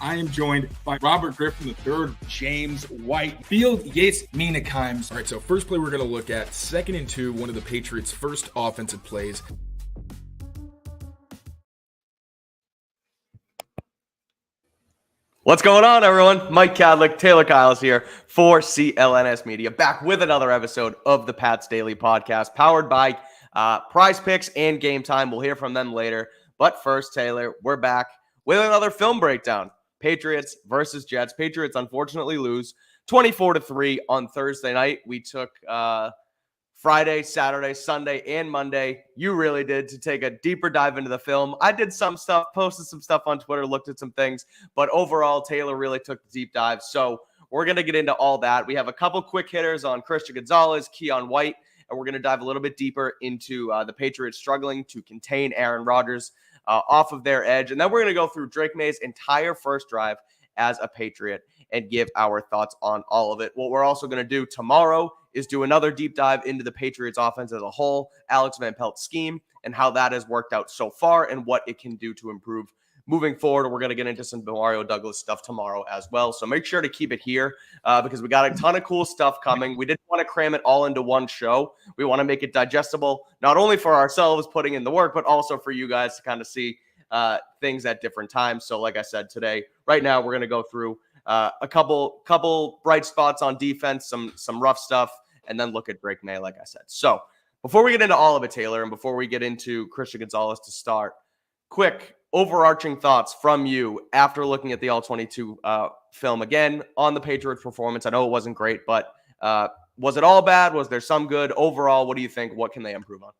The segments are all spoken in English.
I am joined by Robert Griffin III, James White, Field Yates Meanakimes. All right, so first play we're going to look at, 2nd and 2, one of the Patriots' first offensive plays. What's going on, everyone? Mike Kadlick, Tayler Kyles here for CLNS Media, back with another episode of the Pats Daily Podcast, powered by Prize Picks and Game Time. We'll hear from them later. But first, Taylor, we're back with another film breakdown. Patriots versus Jets. Patriots unfortunately lose 24-3 on Thursday night. We took Friday, Saturday, Sunday, and Monday. You really did to take a deeper dive into the film. I did some stuff, posted some stuff on Twitter, looked at some things, but overall, Taylor really took the deep dive. So we're going to get into all that. We have a couple quick hitters on Christian Gonzalez, Keon White, and we're going to dive a little bit deeper into the Patriots struggling to contain Aaron Rodgers off of their edge. And then we're going to go through Drake May's entire first drive as a Patriot and give our thoughts on all of it. What we're also going to do tomorrow is do another deep dive into the Patriots offense as a whole, Alex Van Pelt's scheme, and how that has worked out so far and what it can do to improve moving forward. We're going to get into some Mario Douglas stuff tomorrow as well. So make sure to keep it here because we got a ton of cool stuff coming. We didn't want to cram it all into one show. We want to make it digestible, not only for ourselves putting in the work, but also for you guys to kind of see things at different times. So like I said today, right now, we're going to go through a couple bright spots on defense, some rough stuff, and then look at Drake May, like I said. So before we get into all of it, Taylor, and before we get into Christian Gonzalez to start, quick overarching thoughts from you after looking at the All-22 film again on the Patriots performance. I know it wasn't great, but was it all bad? Was there some good? Overall, what do you think? What can they improve on?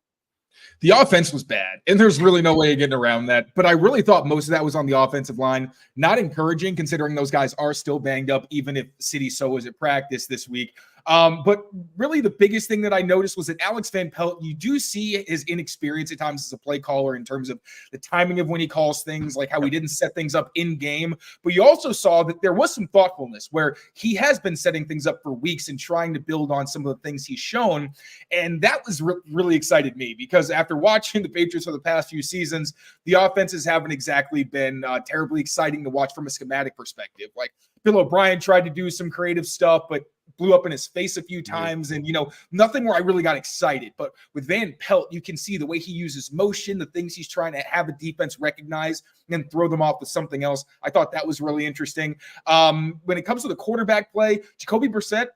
The offense was bad, and there's really no way of getting around that. But I really thought most of that was on the offensive line. Not encouraging, considering those guys are still banged up, even if City So was at practice this week. But really the biggest thing that I noticed was that Alex Van Pelt, you do see his inexperience at times as a play caller in terms of the timing of when he calls things, like how he didn't set things up in game. But you also saw that there was some thoughtfulness where he has been setting things up for weeks and trying to build on some of the things he's shown. And that was really excited me because after watching the Patriots for the past few seasons, the offenses haven't exactly been terribly exciting to watch from a schematic perspective. Like Bill O'Brien tried to do some creative stuff, but blew up in his face a few times and, nothing where I really got excited. But with Van Pelt, you can see the way he uses motion, the things he's trying to have a defense recognize and then throw them off to something else. I thought that was really interesting. When it comes to the quarterback play, Jacoby Brissett,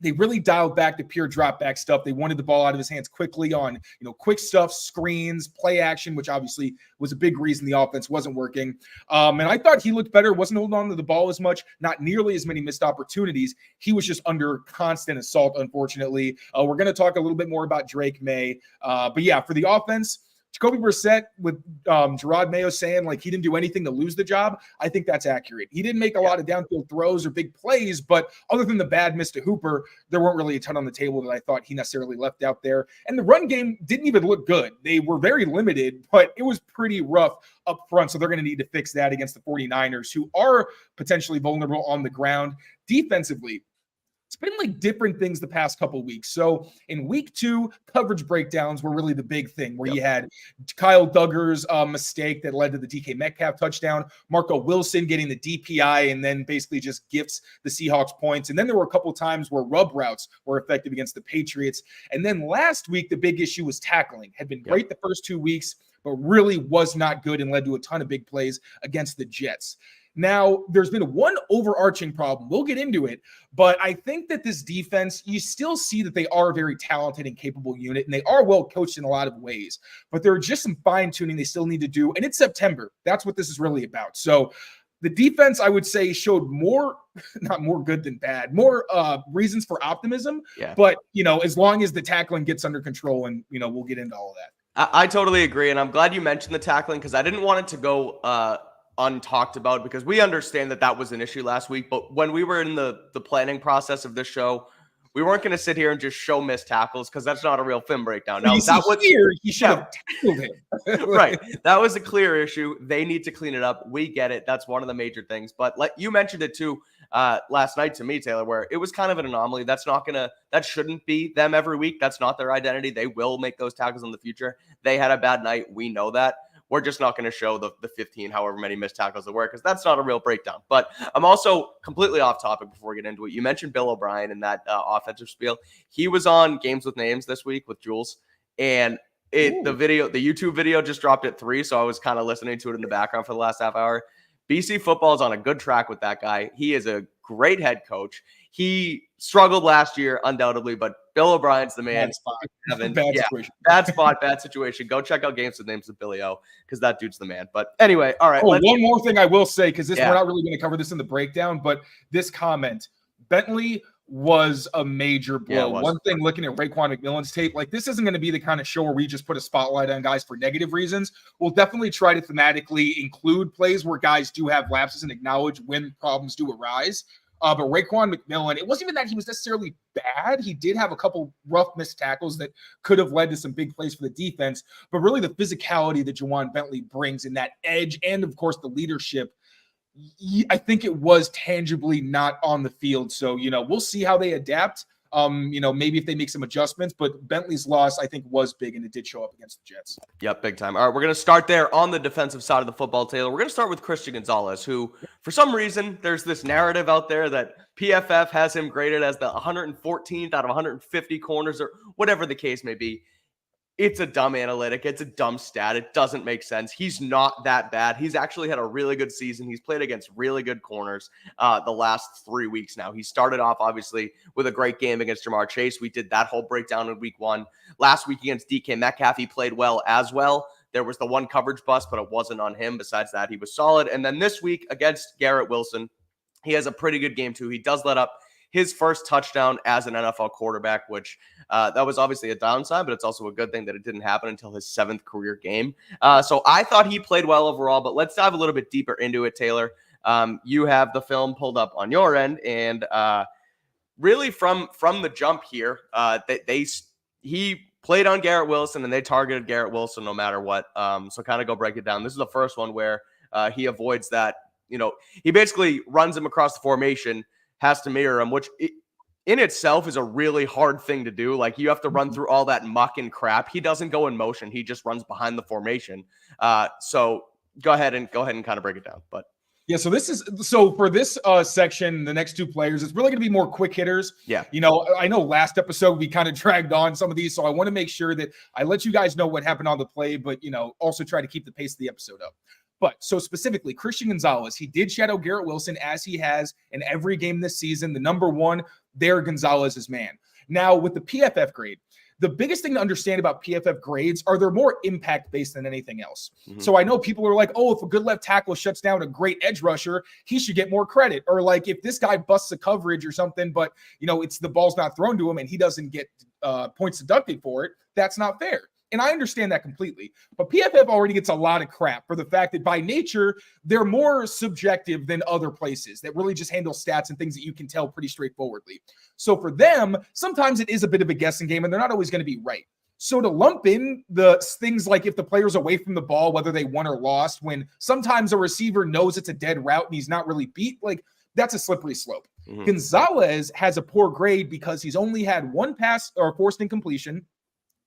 they really dialed back the pure drop back stuff. They wanted the ball out of his hands quickly on, quick stuff, screens, play action, which obviously was a big reason the offense wasn't working. And I thought he looked better, wasn't holding on to the ball as much, not nearly as many missed opportunities. He was just under constant assault, unfortunately. We're going to talk a little bit more about Drake May. But yeah, for the offense, Jacoby Brissett with Gerard Mayo saying like he didn't do anything to lose the job, I think that's accurate. He didn't make a lot of downfield throws or big plays, but other than the bad miss to Hooper, there weren't really a ton on the table that I thought he necessarily left out there. And the run game didn't even look good. They were very limited, but it was pretty rough up front, so they're going to need to fix that against the 49ers, who are potentially vulnerable on the ground. Defensively, it's been like different things the past couple of weeks. So in week 2, coverage breakdowns were really the big thing where you had Kyle Duggar's mistake that led to the DK Metcalf touchdown, Marco Wilson getting the DPI and then basically just gifts the Seahawks points. And then there were a couple of times where rub routes were effective against the Patriots. And then last week, the big issue was tackling. Had been great the first 2 weeks, but really was not good and led to a ton of big plays against the Jets. Now, there's been one overarching problem. We'll get into it, but I think that this defense, you still see that they are a very talented and capable unit, and they are well coached in a lot of ways, but there are just some fine-tuning they still need to do, and it's September. That's what this is really about. So the defense, I would say, showed more, not more good than bad, more reasons for optimism, but, as long as the tackling gets under control, and, we'll get into all of that. I totally agree, and I'm glad you mentioned the tackling because I didn't want it to go untalked about because we understand that was an issue last week. But when we were in the planning process of this show, we weren't going to sit here and just show missed tackles because that's not a real film breakdown. Now, that was here. He should have tackled him. Right. That was a clear issue. They need to clean it up. We get it. That's one of the major things. But like you mentioned it too last night to me, Taylor, where it was kind of an anomaly. That shouldn't be them every week. That's not their identity. They will make those tackles in the future. They had a bad night. We know that. we're just not going to show the 15, however many missed tackles there were, because that's not a real breakdown. But I'm also completely off topic before we get into it. You mentioned Bill O'Brien and that offensive spiel. He was on Games with Names this week with Jules, and the YouTube video just dropped at 3, so I was kind of listening to it in the background for the last half hour. BC football is on a good track with that guy. He is a great head coach. He struggled last year, undoubtedly, but Bill O'Brien's the man. Bad situation. Go check out Games with Names with Billy O, because that dude's the man. But anyway, all right. One more thing I will say, because we're not really going to cover this in the breakdown, but this comment, Bentley was a major blow. One thing, looking at Raekwon McMillan's tape, like, this isn't going to be the kind of show where we just put a spotlight on guys for negative reasons. We'll definitely try to thematically include plays where guys do have lapses and acknowledge when problems do arise. But Raekwon McMillan, it wasn't even that he was necessarily bad. He did have a couple rough missed tackles that could have led to some big plays for the defense, but really the physicality that Juwan Bentley brings and that edge, and of course the leadership, I think it was tangibly not on the field. So, we'll see how they adapt. Maybe if they make some adjustments, but Bentley's loss, I think, was big, and it did show up against the Jets. Yep, big time. All right, we're going to start there on the defensive side of the football, Taylor. We're going to start with Christian Gonzalez, who, for some reason, there's this narrative out there that PFF has him graded as the 114th out of 150 corners, or whatever the case may be. It's a dumb analytic. It's a dumb stat. It doesn't make sense. He's not that bad. He's actually had a really good season. He's played against really good corners the last 3 weeks now. He started off, obviously, with a great game against Jamar Chase. We did that whole breakdown in week 1. Last week against DK Metcalf, he played well as well. There was the one coverage bust, but it wasn't on him. Besides that, he was solid. And then this week against Garrett Wilson, he has a pretty good game too. He does let up his first touchdown as an NFL quarterback, which that was obviously a downside, but it's also a good thing that it didn't happen until his 7th career game. So I thought he played well overall, but let's dive a little bit deeper into it, Taylor. You have the film pulled up on your end, and really from the jump here, he played on Garrett Wilson, and they targeted Garrett Wilson no matter what. So kind of go break it down. This is the first one where he avoids that. He basically runs him across the formation, has to mirror him, which in itself is a really hard thing to do. Like, you have to run through all that muck and crap. He doesn't go in motion. He just runs behind the formation. So go ahead and kind of break it down. But yeah, so for this section, the next 2 players, it's really going to be more quick hitters. Yeah. I know last episode we kind of dragged on some of these, so I want to make sure that I let you guys know what happened on the play, but, also try to keep the pace of the episode up. But so specifically, Christian Gonzalez, he did shadow Garrett Wilson, as he has in every game this season. The number 1 there, Gonzalez's man. Now, with the PFF grade, the biggest thing to understand about PFF grades are they're more impact-based than anything else. Mm-hmm. So I know people are like, oh, if a good left tackle shuts down a great edge rusher, he should get more credit. Or like, if this guy busts a coverage or something, but, it's the ball's not thrown to him and he doesn't get points deducted for it, that's not fair. And I understand that completely. But PFF already gets a lot of crap for the fact that by nature, they're more subjective than other places that really just handle stats and things that you can tell pretty straightforwardly. So for them, sometimes it is a bit of a guessing game, and they're not always going to be right. So to lump in the things like if the player's away from the ball, whether they won or lost, when sometimes a receiver knows it's a dead route and he's not really beat, like, that's a slippery slope. Mm-hmm. Gonzalez has a poor grade because he's only had 1 pass or forced incompletion,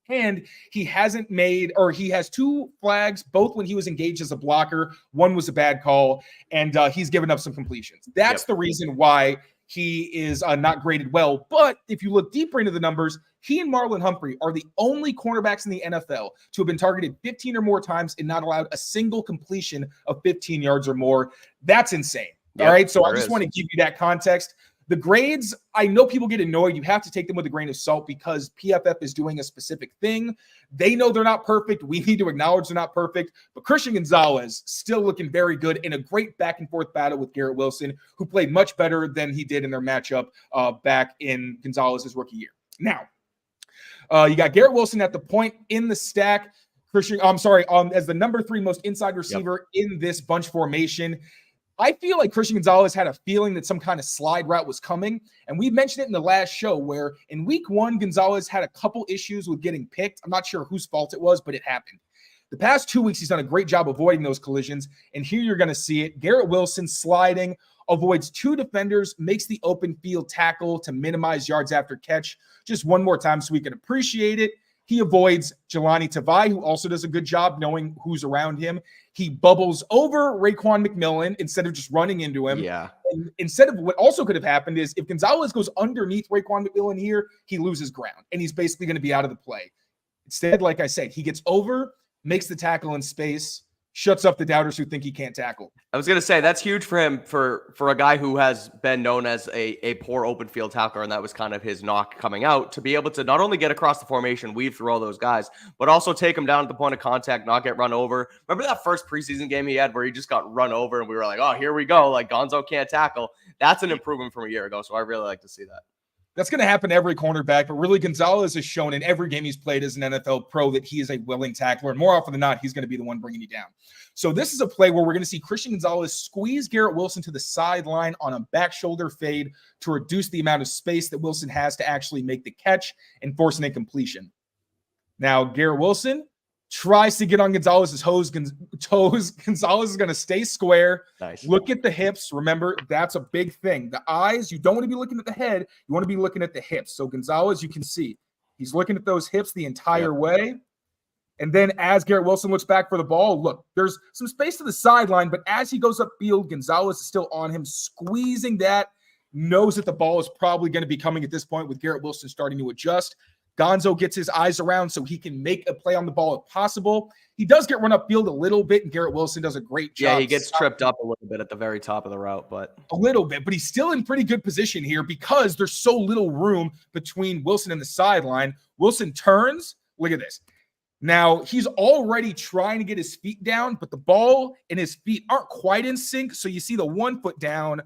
and he hasn't made, or he has 2 flags, both when he was engaged as a blocker. 1 was a bad call, and he's given up some completions. That's the reason why he is not graded well. But if you look deeper into the numbers, he and Marlon Humphrey are the only cornerbacks in the NFL to have been targeted 15 or more times and not allowed a single completion of 15 yards or more. That's insane. All right. So I just want to give you that context. The grades, I know people get annoyed. You have to take them with a grain of salt because PFF is doing a specific thing. They know they're not perfect. We need to acknowledge they're not perfect. But Christian Gonzalez still looking very good in a great back and forth battle with Garrett Wilson, who played much better than he did in their matchup back in Gonzalez's rookie year. Now, you got Garrett Wilson at the point in the stack. As the number 3 most inside receiver in this bunch formation. I feel like Christian Gonzalez had a feeling that some kind of slide route was coming. And we mentioned it in the last show where in week 1, Gonzalez had a couple issues with getting picked. I'm not sure whose fault it was, but it happened. The past 2 weeks, he's done a great job avoiding those collisions. And here you're going to see it. Garrett Wilson sliding, avoids 2 defenders, makes the open field tackle to minimize yards after catch. Just one more time so we can appreciate it. He avoids Jelani Tavai, who also does a good job knowing who's around him. He bubbles over Raekwon McMillan instead of just running into him. Yeah. And instead of what also could have happened is if Gonzalez goes underneath Raekwon McMillan here, he loses ground and he's basically going to be out of the play. Instead, like I said, he gets over, makes the tackle in space, shuts up the doubters who think he can't tackle. I was going to say that's huge for him for a guy who has been known as a poor open field tackler, and that was kind of his knock coming out, to be able to not only get across the formation, weave through all those guys, but also take him down at the point of contact, not get run over. Remember that first preseason game he had where he just got run over and we were like, oh, here we go. Like Gonzo can't tackle. That's an improvement from a year ago. So I really like to see that. That's going to happen to every cornerback, but really Gonzalez has shown in every game he's played as an NFL pro that he is a willing tackler, and more often than not, he's going to be the one bringing you down. So this is a play where we're going to see Christian Gonzalez squeeze Garrett Wilson to the sideline on a back shoulder fade to reduce the amount of space that Wilson has to actually make the catch and force an incompletion. Now, Garrett Wilson tries to get on Gonzalez's toes. Gonzalez is going to stay square. Nice. Look at the hips. Remember, that's a big thing. The eyes, you don't want to be looking at the head. You want to be looking at the hips. So Gonzalez, you can see, he's looking at those hips the entire way. And then as Garrett Wilson looks back for the ball, look, there's some space to the sideline, but as he goes upfield, Gonzalez is still on him, squeezing that, knows that the ball is probably going to be coming at this point with Garrett Wilson starting to adjust. Gonzo gets his eyes around so he can make a play on the ball if possible. He does get run upfield a little bit, and Garrett Wilson does a great job. Yeah, he gets tripped up a little bit at the very top of the route, but a little bit, but he's still in pretty good position here because there's so little room between Wilson and the sideline. Wilson turns. Look at this. Now, he's already trying to get his feet down, but the ball and his feet aren't quite in sync. So you see the 1 foot down,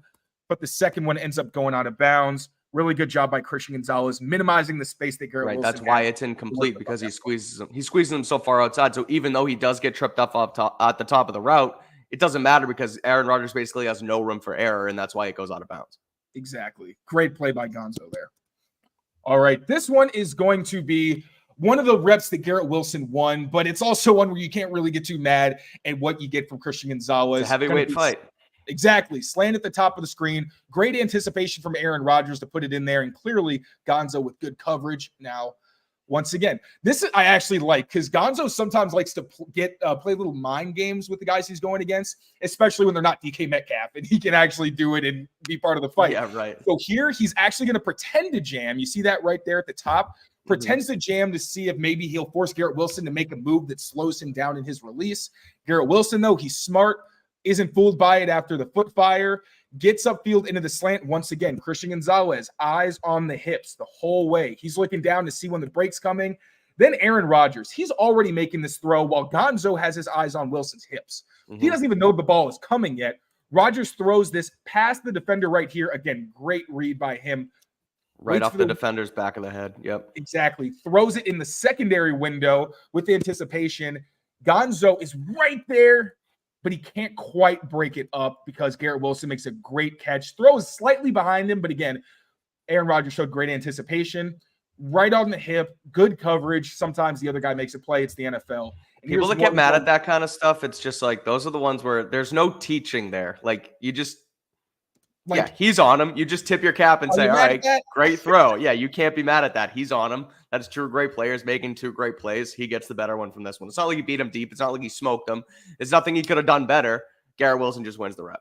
but the second one ends up going out of bounds. Really good job by Christian Gonzalez, minimizing the space that Garrett Wilson that's why it's incomplete, because he squeezes him. He's squeezing him so far outside. So even though he does get tripped up at the top of the route, it doesn't matter because Aaron Rodgers basically has no room for error, and that's why it goes out of bounds. Exactly. Great play by Gonzo there. All right, this one is going to be one of the reps that Garrett Wilson won, but it's also one where you can't really get too mad at what you get from Christian Gonzalez. It's a heavyweight fight. Exactly. Slant at the top of the screen. Great anticipation from Aaron Rodgers to put it in there, and clearly Gonzo with good coverage. Now, once again, this I actually like because Gonzo sometimes likes to play little mind games with the guys he's going against, especially when they're not DK Metcalf, and he can actually do it and be part of the fight. Yeah, right. So here he's actually going to pretend to jam. You see that right there at the top? Pretends to jam to see if maybe he'll force Garrett Wilson to make a move that slows him down in his release. Garrett Wilson, though, he's smart. Isn't fooled by it after the foot fire, gets upfield into the slant. Once again, Christian Gonzalez, eyes on the hips the whole way. He's looking down to see when the break's coming. Then Aaron Rodgers, he's already making this throw while Gonzo has his eyes on Wilson's hips. He doesn't even know the ball is coming yet. Rodgers throws this past the defender right here. Again, great read by him. Right off the defender's back of the head. Yep. Exactly. Throws it in the secondary window with anticipation. Gonzo is right there, but he can't quite break it up because Garrett Wilson makes a great catch. Throws slightly behind him, but again, Aaron Rodgers showed great anticipation. Right on the hip, good coverage. Sometimes the other guy makes a play. It's the NFL. And people that get mad at that kind of stuff, it's just like those are the ones where there's no teaching there. Like you just yeah, he's on him. You just tip your cap and say, all right, great throw. Yeah, you can't be mad at that. He's on him. That's two great players making two great plays. He gets the better one from this one. It's not like he beat him deep. It's not like he smoked him. It's nothing he could have done better. Garrett Wilson just wins the rep.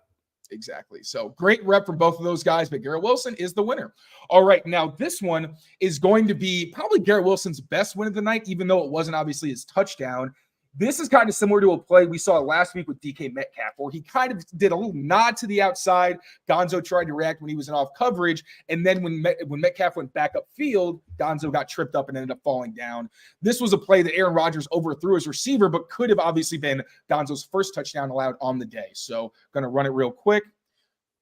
Exactly. So great rep from both of those guys, but Garrett Wilson is the winner. All right, now this one is going to be probably Garrett Wilson's best win of the night, even though it wasn't obviously his touchdown. This is kind of similar to a play we saw last week with DK Metcalf, where he kind of did a little nod to the outside. Gonzo tried to react when he was in off coverage, and then when Metcalf went back upfield, Gonzo got tripped up and ended up falling down. This was a play that Aaron Rodgers overthrew his receiver, but could have obviously been Gonzo's first touchdown allowed on the day. So going to run it real quick.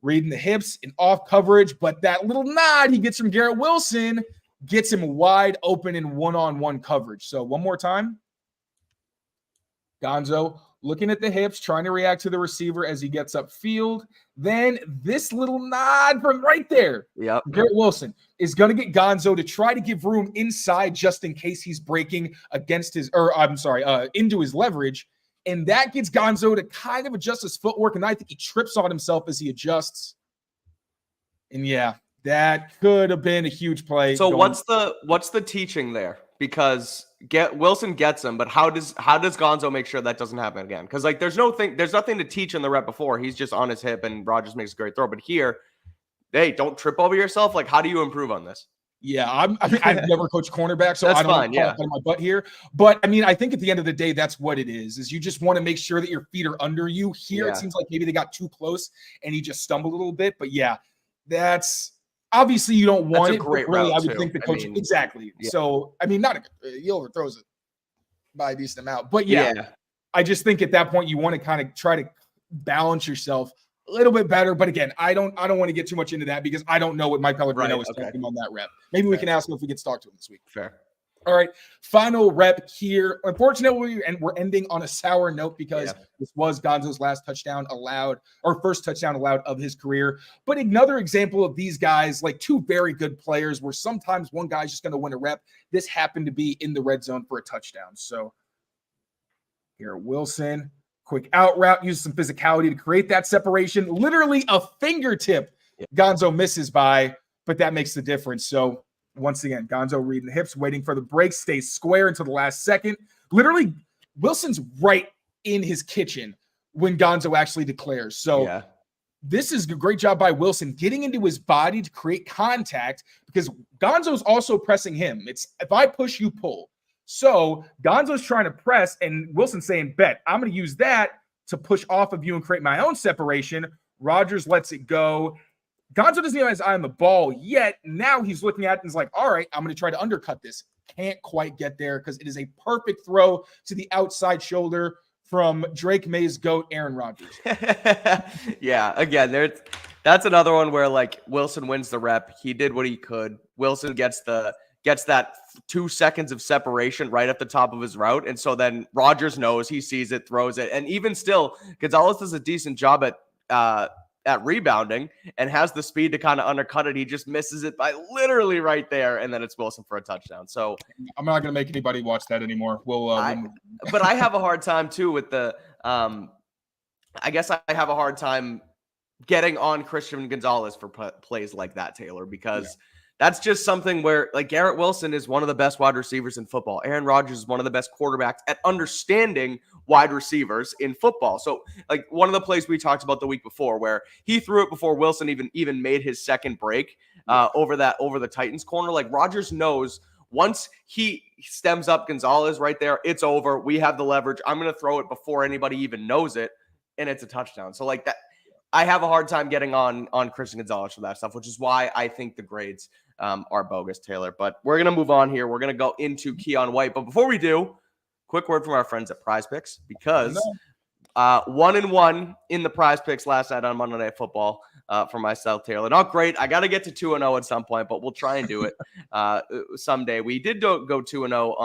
Reading the hips and off coverage, but that little nod he gets from Garrett Wilson gets him wide open in one-on-one coverage. So one more time. Gonzo looking at the hips, trying to react to the receiver as he gets upfield. Then this little nod from right there. Yep. Garrett Wilson is going to get Gonzo to try to give room inside just in case he's breaking against his, into his leverage. And that gets Gonzo to kind of adjust his footwork. And I think he trips on himself as he adjusts. And yeah, that could have been a huge play. So what's the teaching there? because Wilson gets him, but how does Gonzo make sure that doesn't happen again? Because like there's nothing to teach in the rep before. He's just on his hip and Rodgers makes a great throw. But here, hey, don't trip over yourself. Like, how do you improve on this? Yeah, I've never coached cornerback, so That's I don't fine, want to my butt here. But I mean, I think at the end of the day, that's what it is you just want to make sure that your feet are under you. Here, It seems like maybe they got too close and he just stumbled a little bit. But yeah, that's obviously you don't want it. Great really, route I would think the coach exactly. Yeah. So I mean, he overthrows it by a decent amount. But yeah, I just think at that point you want to kind of try to balance yourself a little bit better. But again, I don't want to get too much into that because I don't know what Mike Pellegrino is talking on that rep. Maybe we can ask him if we get to talk to him this week. Fair. All right. Final rep here. Unfortunately, and we're ending on a sour note because this was Gonzo's last touchdown allowed, or first touchdown allowed of his career. But another example of these guys, like two very good players, where sometimes one guy's just going to win a rep. This happened to be in the red zone for a touchdown. So here, Wilson. Quick out route, uses some physicality to create that separation. Literally a fingertip Gonzo misses by, but that makes the difference. So once again, Gonzo reading the hips, waiting for the break, stays square until the last second. Literally, Wilson's right in his kitchen when Gonzo actually declares. So this is a great job by Wilson getting into his body to create contact because Gonzo's also pressing him. It's if I push, you pull. So Gonzo's trying to press, and Wilson's saying, bet, I'm going to use that to push off of you and create my own separation. Rodgers lets it go. Gonzo doesn't even have his eye on the ball yet. Now he's looking at it and is like, all right, I'm going to try to undercut this. Can't quite get there because it is a perfect throw to the outside shoulder from Drake May's GOAT, Aaron Rodgers. Yeah, again, that's another one where, like, Wilson wins the rep. He did what he could. Wilson gets that 2 seconds of separation right at the top of his route. And so then Rodgers knows, he sees it, throws it. And even still, Gonzalez does a decent job at rebounding and has the speed to kind of undercut it. He just misses it by literally right there. And then it's Wilson for a touchdown. So I'm not going to make anybody watch that anymore. But I have a hard time too with the, I guess I have a hard time getting on Christian Gonzalez for plays like that, Taylor, because that's just something where, like, Garrett Wilson is one of the best wide receivers in football. Aaron Rodgers is one of the best quarterbacks at understanding wide receivers in football. So, like, one of the plays we talked about the week before where he threw it before Wilson even made his second break over the Titans corner. Like, Rodgers knows once he stems up Gonzalez right there, it's over. We have the leverage. I'm going to throw it before anybody even knows it, and it's a touchdown. So, like, that, I have a hard time getting on Christian Gonzalez for that stuff, which is why I think the grades are bogus, Taylor. But we're going to move on here. We're going to go into Keion White. But before we do, quick word from our friends at Prize Picks, because 1-1 in the Prize Picks last night on Monday Night Football for myself, Taylor. Not great. I got to get to 2-0 at some point, but we'll try and do it someday. We did go 2-0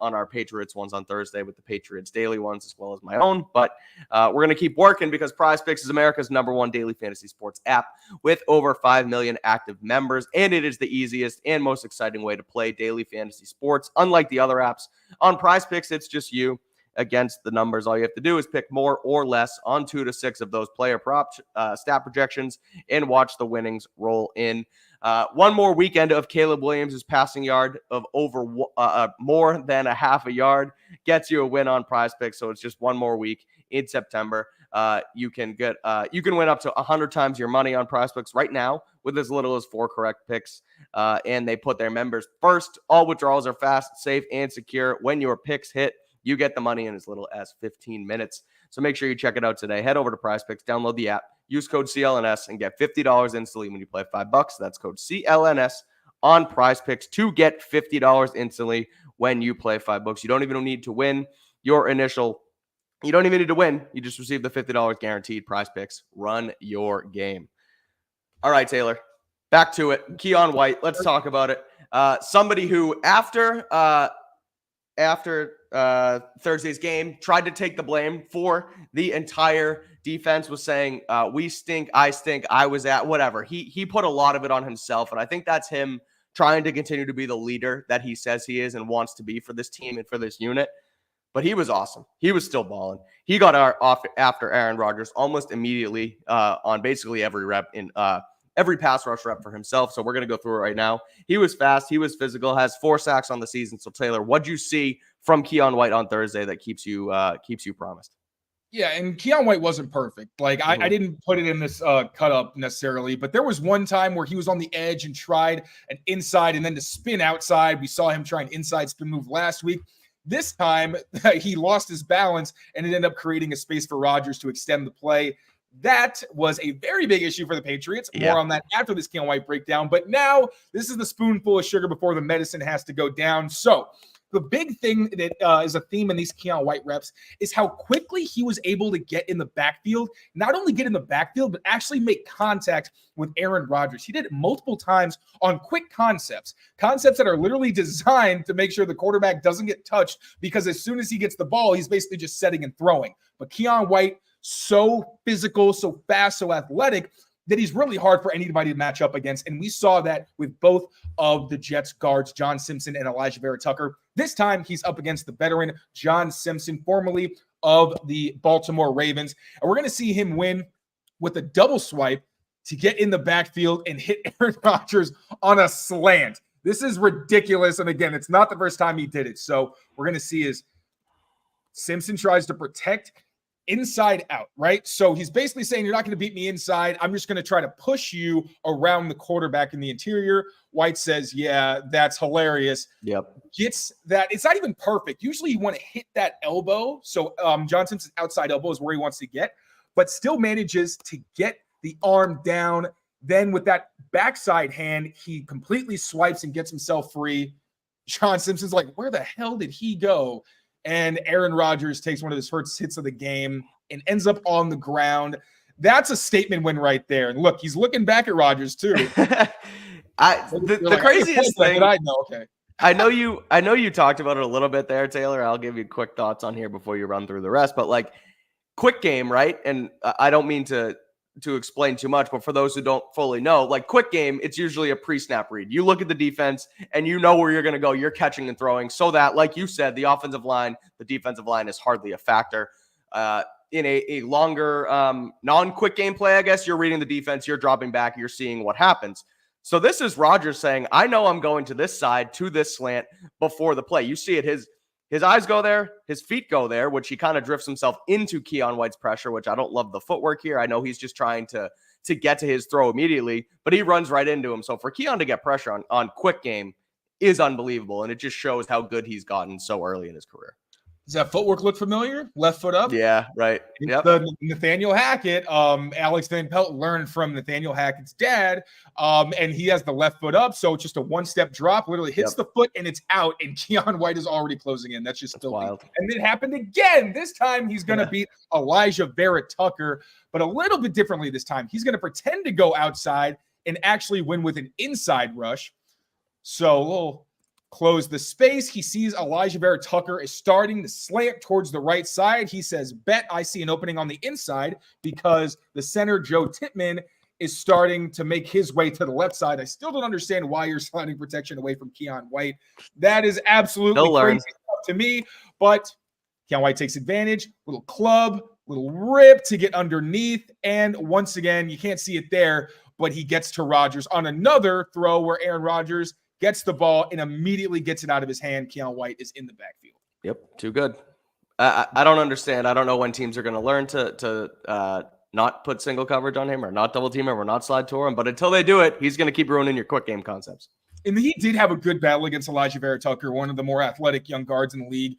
on our Patriots ones on Thursday with the Patriots daily ones as well as my own. But we're going to keep working because Prize Picks is America's #1 daily fantasy sports app with over 5 million active members. And it is the easiest and most exciting way to play daily fantasy sports. Unlike the other apps, on Prize Picks, it's just you against the numbers. All you have to do is pick more or less on 2 to 6 of those player prop stat projections and watch the winnings roll in. One more weekend of Caleb Williams' passing yard of over more than a half a yard gets you a win on Prize Picks. So it's just one more week in September. You can win up to 100 times your money on Prize Picks right now with as little as 4 correct picks. And they put their members first. All withdrawals are fast, safe, and secure. When your picks hit, you get the money in as little as 15 minutes. So make sure you check it out today. Head over to Prize Picks, download the app, use code CLNS, and get $50 instantly when you play $5. That's code CLNS on Prize Picks to get $50 instantly when you play $5. You don't even need to win your initial. You don't even need to win. You just receive the $50 guaranteed. Prize Picks. Run your game. All right, Taylor. Back to it. Keion White. Let's talk about it. Somebody who after Thursday's game tried to take the blame for the entire defense, was saying, we stink, I was at, whatever. He put a lot of it on himself, and I think that's him trying to continue to be the leader that he says he is and wants to be for this team and for this unit. But he was awesome. He was still balling. He got off after Aaron Rodgers almost immediately on basically every rep every pass rush rep for himself. So we're going to go through it right now. He was fast. He was physical, has 4 sacks on the season. So Taylor, what'd you see from Keion White on Thursday that keeps you promised? Yeah, and Keion White wasn't perfect. Like, I didn't put it in this cut up necessarily, but there was one time where he was on the edge and tried an inside and then to spin outside. We saw him try an inside spin move last week. This time, he lost his balance and it ended up creating a space for Rodgers to extend the play. That was a very big issue for the Patriots. More on that after this Keion White breakdown. But now, this is the spoonful of sugar before the medicine has to go down. So, the big thing that is a theme in these Keion White reps is how quickly he was able to get in the backfield, not only get in the backfield, but actually make contact with Aaron Rodgers. He did it multiple times on quick concepts that are literally designed to make sure the quarterback doesn't get touched, because as soon as he gets the ball, he's basically just setting and throwing. But Keion White, so physical, so fast, so athletic, that he's really hard for anybody to match up against. And we saw that with both of the Jets guards, John Simpson and Elijah Vera Tucker. This time, he's up against the veteran John Simpson, formerly of the Baltimore Ravens. And we're going to see him win with a double swipe to get in the backfield and hit Aaron Rodgers on a slant. This is ridiculous. And again, it's not the first time he did it. So we're going to see is Simpson tries to protect inside out, right? So he's basically saying, you're not going to beat me inside. I'm just going to try to push you around the quarterback in the interior. White says, yeah, that's hilarious. Yep. Gets that. It's not even perfect. Usually you want to hit that elbow. So John Simpson's outside elbow is where he wants to get, but still manages to get the arm down. Then with that backside hand, he completely swipes and gets himself free. John Simpson's like, where the hell did he go? And Aaron Rodgers takes one of his first hits of the game and ends up on the ground. That's a statement win right there. And look, he's looking back at Rodgers too. The craziest thing. I know. Okay. I know you talked about it a little bit there, Taylor. I'll give you quick thoughts on here before you run through the rest. But like, quick game, right? And I don't mean to explain too much, but for those who don't fully know, like quick game, it's usually a pre-snap read. You look at the defense and you know where you're going to go. You're catching and throwing so that, like you said, the offensive line, the defensive line is hardly a factor. In a longer non-quick game play, I guess you're reading the defense, you're dropping back, you're seeing what happens. So this is Rodgers saying, I know I'm going to this side, to this slant before the play. You see it, his eyes go there, his feet go there, which he kind of drifts himself into Keion White's pressure, which I don't love the footwork here. I know he's just trying to get to his throw immediately, but he runs right into him. So for Keion to get pressure on quick game is unbelievable, and it just shows how good he's gotten so early in his career. Does that footwork look familiar? Left foot up? Yeah, right. Yep. The Nathaniel Hackett. Alex Van Pelt learned from Nathaniel Hackett's dad, and he has the left foot up, so it's just a one-step drop, literally hits the foot, and it's out, and Keion White is already closing in. That's just wild. And it happened again. This time, he's going to beat Elijah Vera Tucker, but a little bit differently this time. He's going to pretend to go outside and actually win with an inside rush. So we'll close the space. He sees Elijah Vera Tucker is starting to slant towards the right side. He says, bet I see an opening on the inside, because the center, Joe Tippmann, is starting to make his way to the left side. I still don't understand why you're sliding protection away from Keion White. That is absolutely crazy stuff to me, but Keion White takes advantage. Little club, little rip to get underneath. And once again, you can't see it there, but he gets to Rodgers on another throw where Aaron Rodgers gets the ball and immediately gets it out of his hand. Keion White is in the backfield. Yep, too good. I don't understand. I don't know when teams are going to learn to not put single coverage on him or not double team him or not slide to him. But until they do it, he's going to keep ruining your quick game concepts. And he did have a good battle against Elijah Vera Tucker, one of the more athletic young guards in the league.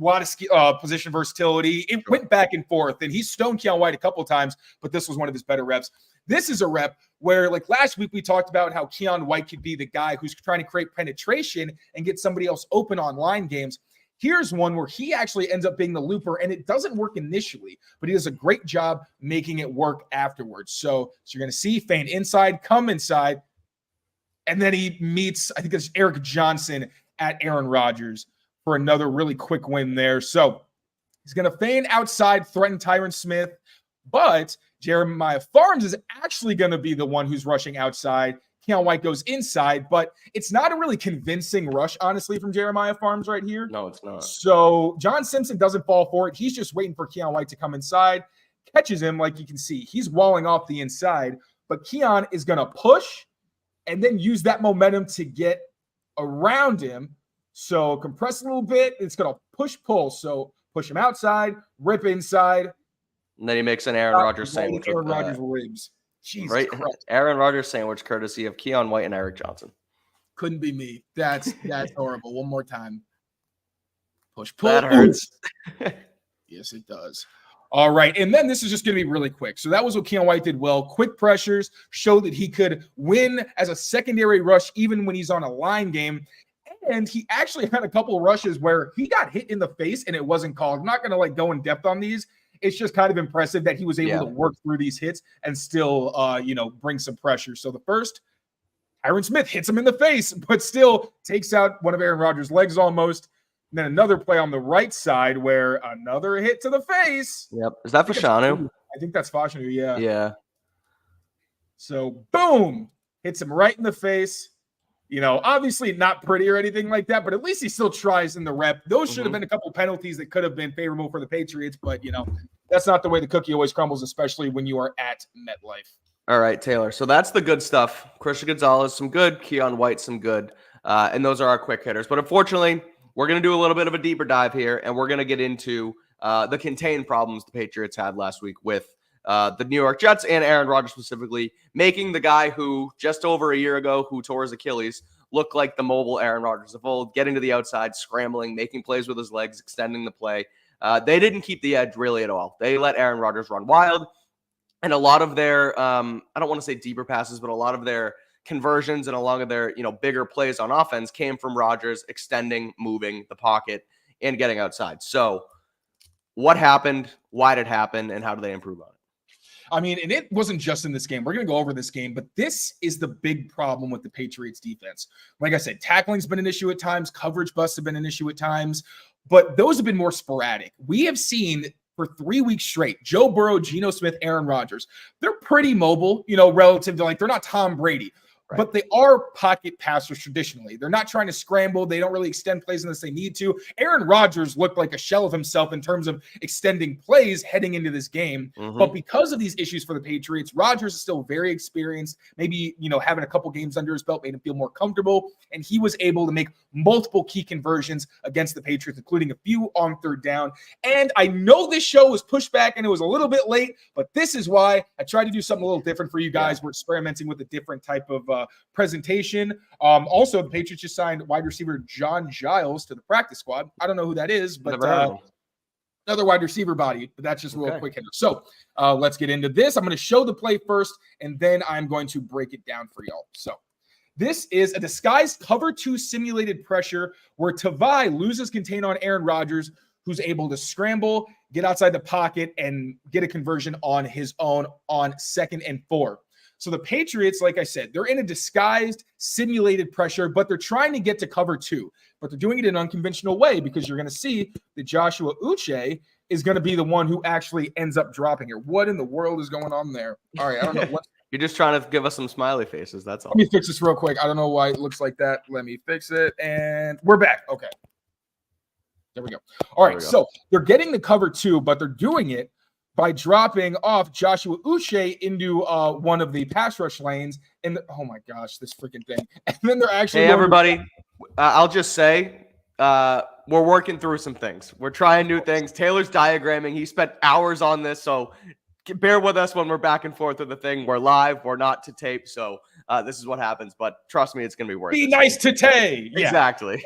A lot of position versatility. It went back and forth, and he stoned Keion White a couple of times, but this was one of his better reps. This is a rep where, like last week, we talked about how Keion White could be the guy who's trying to create penetration and get somebody else open on line games. Here's one where he actually ends up being the looper, and it doesn't work initially, but he does a great job making it work afterwards. So you're going to see feint inside, come inside, and then he meets, I think it's Eric Johnson at Aaron Rodgers for another really quick win there. So he's going to feint outside, threaten Tyron Smith, but Jeremiah Farms is actually going to be the one who's rushing outside. Keion White goes inside, but it's not a really convincing rush, honestly, from Jeremiah Farms right here. No, it's not. So John Simpson doesn't fall for it. He's just waiting for Keion White to come inside, catches him like you can see. He's walling off the inside, but Keon is going to push and then use that momentum to get around him. So compress a little bit. It's going to push-pull. So push him outside, rip inside. And then he makes an Aaron Rodgers sandwich. Aaron Rodgers ribs. Jesus right? Christ. Aaron Rodgers sandwich courtesy of Keon White and Eric Johnson. Couldn't be me. That's horrible. One more time. Push, pull. That hurts. Yes, it does. All right. And then this is just going to be really quick. So that was what Keon White did well. Quick pressures, showed that he could win as a secondary rush even when he's on a line game. And he actually had a couple of rushes where he got hit in the face and it wasn't called. I'm not going to go in depth on these. It's just kind of impressive that he was able to work through these hits and still, bring some pressure. So the first, Tyron Smith hits him in the face, but still takes out one of Aaron Rodgers' legs almost. And then another play on the right side where another hit to the face. Yep. Is that Fashanu? I think that's Fashanu, yeah. Yeah. So, boom, hits him right in the face. Obviously not pretty or anything like that, but at least he still tries in the rep. Those should have been a couple penalties that could have been favorable for the Patriots, but, that's not the way the cookie always crumbles, especially when you are at MetLife. All right, Taylor. So that's the good stuff. Christian Gonzalez, some good. Keon White, some good. And those are our quick hitters. But unfortunately, we're going to do a little bit of a deeper dive here, and we're going to get into the contained problems the Patriots had last week with the New York Jets and Aaron Rodgers specifically, making the guy who just over a year ago who tore his Achilles look like the mobile Aaron Rodgers of old, getting to the outside, scrambling, making plays with his legs, extending the play. They didn't keep the edge really at all. They let Aaron Rodgers run wild, and a lot of their, I don't want to say deeper passes, but a lot of their conversions and a lot of their, bigger plays on offense came from Rodgers extending, moving the pocket, and getting outside. So what happened? Why did it happen? And how do they improve on it? I mean, and it wasn't just in this game. We're going to go over this game, but this is the big problem with the Patriots defense. Like I said, tackling's been an issue at times. Coverage busts have been an issue at times, but those have been more sporadic. We have seen for 3 weeks straight, Joe Burrow, Geno Smith, Aaron Rodgers. They're pretty mobile, relative to they're not Tom Brady. Right. But they are pocket passers traditionally. They're not trying to scramble. They don't really extend plays unless they need to. Aaron Rodgers looked like a shell of himself in terms of extending plays heading into this game. But because of these issues for the Patriots, Rodgers is still very experienced. Maybe, having a couple games under his belt made him feel more comfortable. And he was able to make multiple key conversions against the Patriots, including a few on third down. And I know this show was pushed back and it was a little bit late, but this is why I tried to do something a little different for you guys. Yeah. We're experimenting with a different type of presentation. Also, the Patriots just signed wide receiver John Giles to the practice squad. I don't know who that is, but another wide receiver body, but that's just a real quick hitter. So let's get into this. I'm going to show the play first, and then I'm going to break it down for y'all. So this is a disguised cover 2 simulated pressure where Tavai loses contain on Aaron Rodgers, who's able to scramble, get outside the pocket, and get a conversion on his own on 2nd and 4. So the Patriots, like I said, they're in a disguised, simulated pressure, but they're trying to get to cover 2. But they're doing it in an unconventional way because you're going to see that Joshua Uche is going to be the one who actually ends up dropping here. What in the world is going on there? All right, I don't know what. You're just trying to give us some smiley faces. That's all. Let me fix this real quick. I don't know why it looks like that. Let me fix it. And we're back. Okay. There we go. All right, so they're getting the cover 2, but they're doing it by dropping off Joshua Uche into one of the pass rush lanes. And oh my gosh, this freaking thing. And then they're actually. Hey, everybody. I'll just say we're working through some things. We're trying new things. Taylor's diagramming. He spent hours on this. So bear with us when we're back and forth with the thing. We're live. We're not to tape. So this is what happens. But trust me, it's going to be worth it. Be nice to Tay. Yeah. Exactly.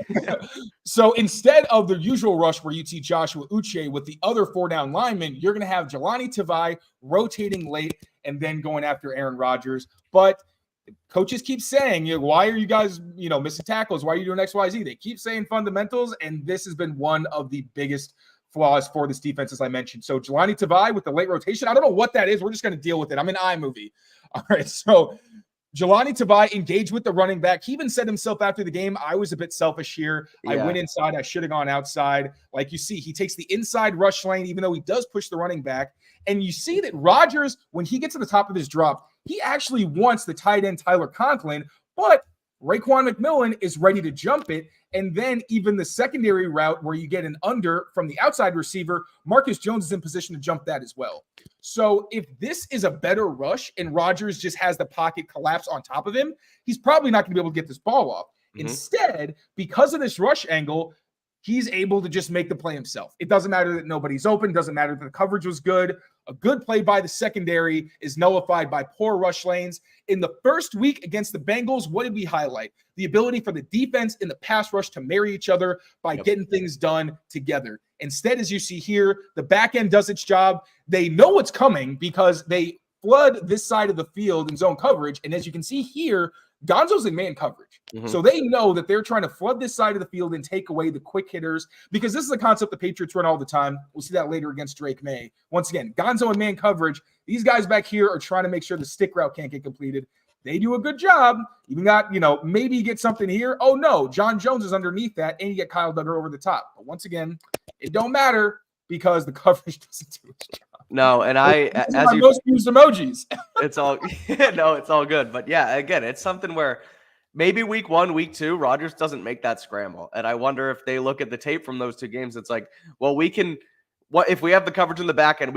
So instead of the usual rush where you see Joshua Uche with the other 4-down linemen, you're going to have Jelani Tavai rotating late and then going after Aaron Rodgers. But coaches keep saying, why are you guys, missing tackles? Why are you doing X, Y, Z? They keep saying fundamentals, and this has been one of the biggest flaws for this defense, as I mentioned. So Jelani Tavai with the late rotation, I don't know what that is. We're just going to deal with it. I'm in iMovie. All right, so Jelani Tavai engaged with the running back. He even said himself after the game, I was a bit selfish here. Yeah. I went inside. I should have gone outside. Like you see, he takes the inside rush lane, even though he does push the running back. And you see that Rodgers, when he gets to the top of his drop, he actually wants the tight end Tyler Conklin, but Raekwon McMillan is ready to jump it. And then even the secondary route where you get an under from the outside receiver, Marcus Jones is in position to jump that as well. So if this is a better rush and Rodgers just has the pocket collapse on top of him, he's probably not going to be able to get this ball off. Instead, because of this rush angle, he's able to just make the play himself. It doesn't matter that nobody's open. It doesn't matter that the coverage was good. A good play by the secondary is nullified by poor rush lanes. In the first week against the Bengals, what did we highlight? The ability for the defense and the pass rush to marry each other by getting things done together. Instead, as you see here, the back end does its job. They know what's coming because they flood this side of the field in zone coverage. And as you can see here, Gonzo's in man coverage. So they know that they're trying to flood this side of the field and take away the quick hitters, because this is a concept the Patriots run all the time. We'll see that later against Drake May. Once again, Gonzo in man coverage. These guys back here are trying to make sure the stick route can't get completed. They do a good job. Even got, maybe you get something here. Oh, no, John Jones is underneath that, and you get Kyle Duggar over the top. But once again, it don't matter because the coverage doesn't do its job. No, and as you most used emojis. It's all it's all good. But yeah, again, it's something where maybe week 1, week 2, Rodgers doesn't make that scramble. And I wonder if they look at the tape from those two games, it's like, well, what if we have the coverage in the back end,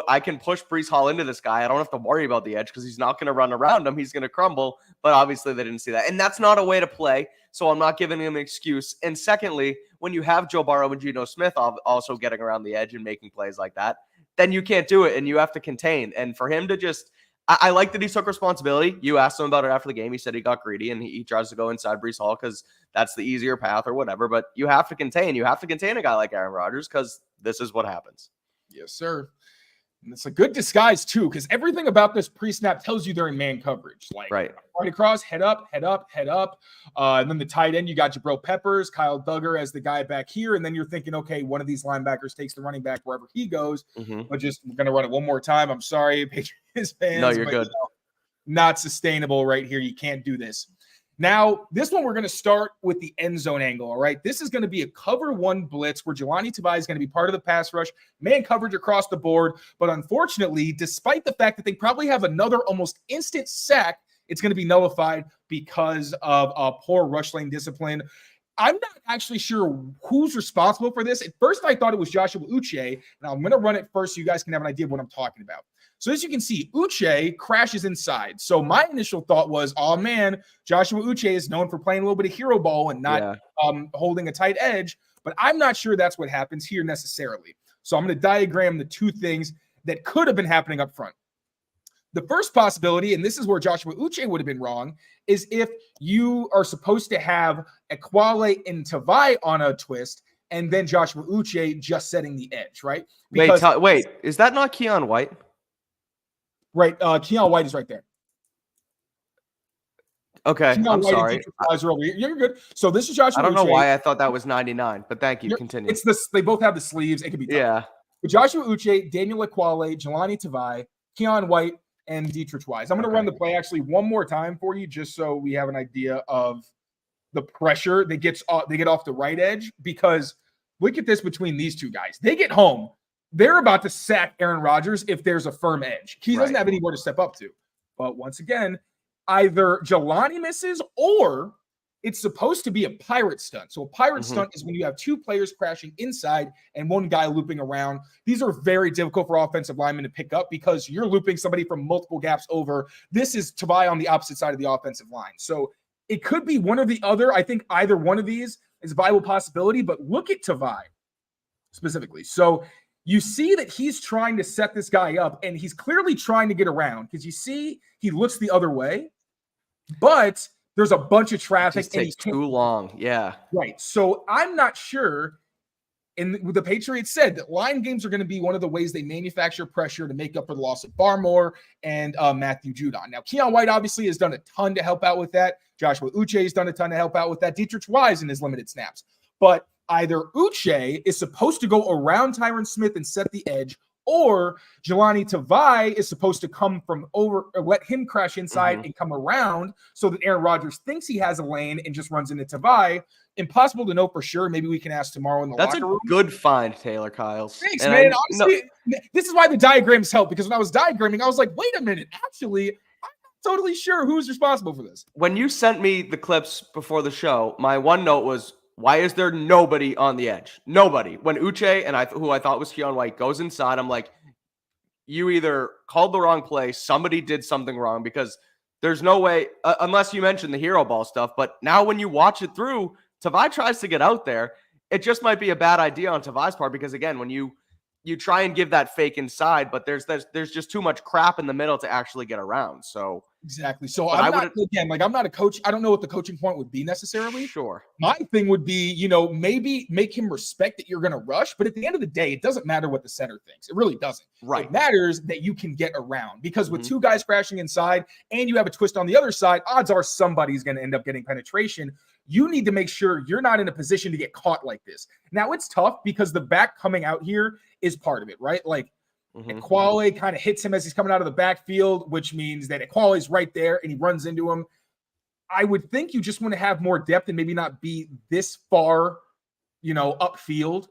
I can push Breece Hall into this guy. I don't have to worry about the edge because he's not going to run around him. He's going to crumble. But obviously they didn't see that. And that's not a way to play. So I'm not giving him an excuse. And secondly, when you have Joe Burrow and Geno Smith also getting around the edge and making plays like that, then you can't do it and you have to contain. And for him to just, I like that he took responsibility. You asked him about it after the game. He said he got greedy and he tries to go inside Breece Hall because that's the easier path or whatever. But you have to contain. You have to contain a guy like Aaron Rodgers because this is what happens. Yes, sir. And it's a good disguise, too, because everything about this pre-snap tells you they're in man coverage. Like, right across, head up, head up, head up. And then the tight end, you got Jabril Peppers, Kyle Duggar as the guy back here. And then you're thinking, okay, one of these linebackers takes the running back wherever he goes. But we're going to run it one more time. I'm sorry, Patriots fans. No, you're good. Not sustainable right here. You can't do this. Now, this one, we're going to start with the end zone angle, all right? This is going to be a cover 1 blitz where Jelani Tavai is going to be part of the pass rush, man coverage across the board. But unfortunately, despite the fact that they probably have another almost instant sack, it's going to be nullified because of poor rush lane discipline. I'm not actually sure who's responsible for this. At first, I thought it was Joshua Uche, and I'm going to run it first so you guys can have an idea of what I'm talking about. So as you can see, Uche crashes inside. So my initial thought was, oh, man, Joshua Uche is known for playing a little bit of hero ball and not holding a tight edge. But I'm not sure that's what happens here necessarily. So I'm going to diagram the two things that could have been happening up front. The first possibility, and this is where Joshua Uche would have been wrong, is if you are supposed to have Equale and Tavai on a twist and then Joshua Uche just setting the edge, right? Because, wait, is that not Keon White? Right, Keon White is right there. Okay, I'm sorry. You're good. So this is Joshua Uche. I don't know why I thought that was 99, but thank you. Continue. It's this. They both have the sleeves. It could be tough. Yeah. But Joshua Uche, Daniel Equale, Jelani Tavai, Keon White, and Dietrich Wise. I'm going to run the play actually one more time for you just so we have an idea of the pressure that they get off the right edge, because look at this between these two guys. They get home. They're about to sack Aaron Rodgers if there's a firm edge. He doesn't have anywhere to step up to. But once again, either Jelani misses or it's supposed to be a pirate stunt. So a pirate stunt is when you have two players crashing inside and one guy looping around. These are very difficult for offensive linemen to pick up because you're looping somebody from multiple gaps over. This is Tavai on the opposite side of the offensive line. So it could be one or the other. I think either one of these is a viable possibility, but look at Tavai specifically. So you see that he's trying to set this guy up, and he's clearly trying to get around because you see he looks the other way, but there's a bunch of traffic. It takes too long. Yeah. Right. So I'm not sure. And the Patriots said that line games are going to be one of the ways they manufacture pressure to make up for the loss of Barmore and Matthew Judon. Now, Keon White obviously has done a ton to help out with that. Joshua Uche has done a ton to help out with that. Dietrich Wise in his limited snaps. But either Uche is supposed to go around Tyron Smith and set the edge, or Jelani Tavai is supposed to come from over, or let him crash inside and come around so that Aaron Rodgers thinks he has a lane and just runs into Tavai. Impossible to know for sure. Maybe we can ask tomorrow in the locker room. That's a good find, Tayler Kyles. Thanks, man. Honestly, this is why the diagrams help, because when I was diagramming, I was like, wait a minute. Actually, I'm not totally sure who's responsible for this. When you sent me the clips before the show, my one note was, why is there nobody on the edge? Nobody. When Uche, who I thought was Keon White, goes inside, I'm like, you either called the wrong play, somebody did something wrong, because there's no way, unless you mentioned the hero ball stuff, but now when you watch it through, Tavai tries to get out there. It just might be a bad idea on Tavai's part, because again, when you try and give that fake inside, but there's just too much crap in the middle to actually get around. So exactly. So I'm not a coach. I don't know what the coaching point would be necessarily. Sure. My thing would be, maybe make him respect that you're going to rush, but at the end of the day, it doesn't matter what the center thinks. It really doesn't. Right. It matters that you can get around, because with two guys crashing inside and you have a twist on the other side, odds are somebody's going to end up getting penetration. You need to make sure you're not in a position to get caught like this. Now, it's tough because the back coming out here is part of it, right? Like, Equale kind of hits him as he's coming out of the backfield, which means that Equale's right there and he runs into him. I would think you just want to have more depth and maybe not be this far, upfield.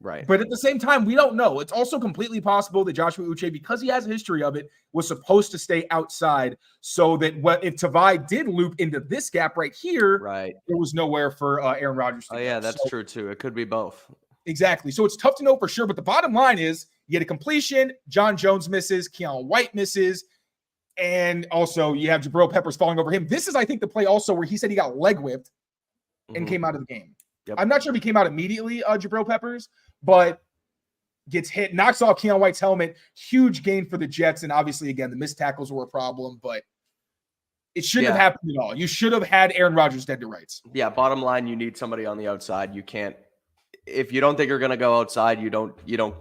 Right. But at the same time, we don't know. It's also completely possible that Joshua Uche, because he has a history of it, was supposed to stay outside so that if Tavai did loop into this gap right here, right, there was nowhere for Aaron Rodgers to go. Yeah, that's true too. It could be both. Exactly. So it's tough to know for sure, but the bottom line is you get a completion, John Jones misses, Keon White misses, and also you have Jabril Peppers falling over him. This is, I think, the play also where he said he got leg whipped and came out of the game. Yep. I'm not sure if he came out immediately, Jabril Peppers, but gets hit, knocks off Keon White's helmet. Huge gain for the Jets, and obviously, again, the missed tackles were a problem, but it shouldn't have happened at all. You should have had Aaron Rodgers dead to rights. Yeah, bottom line, you need somebody on the outside. You can't, if you don't think you're going to go outside, you don't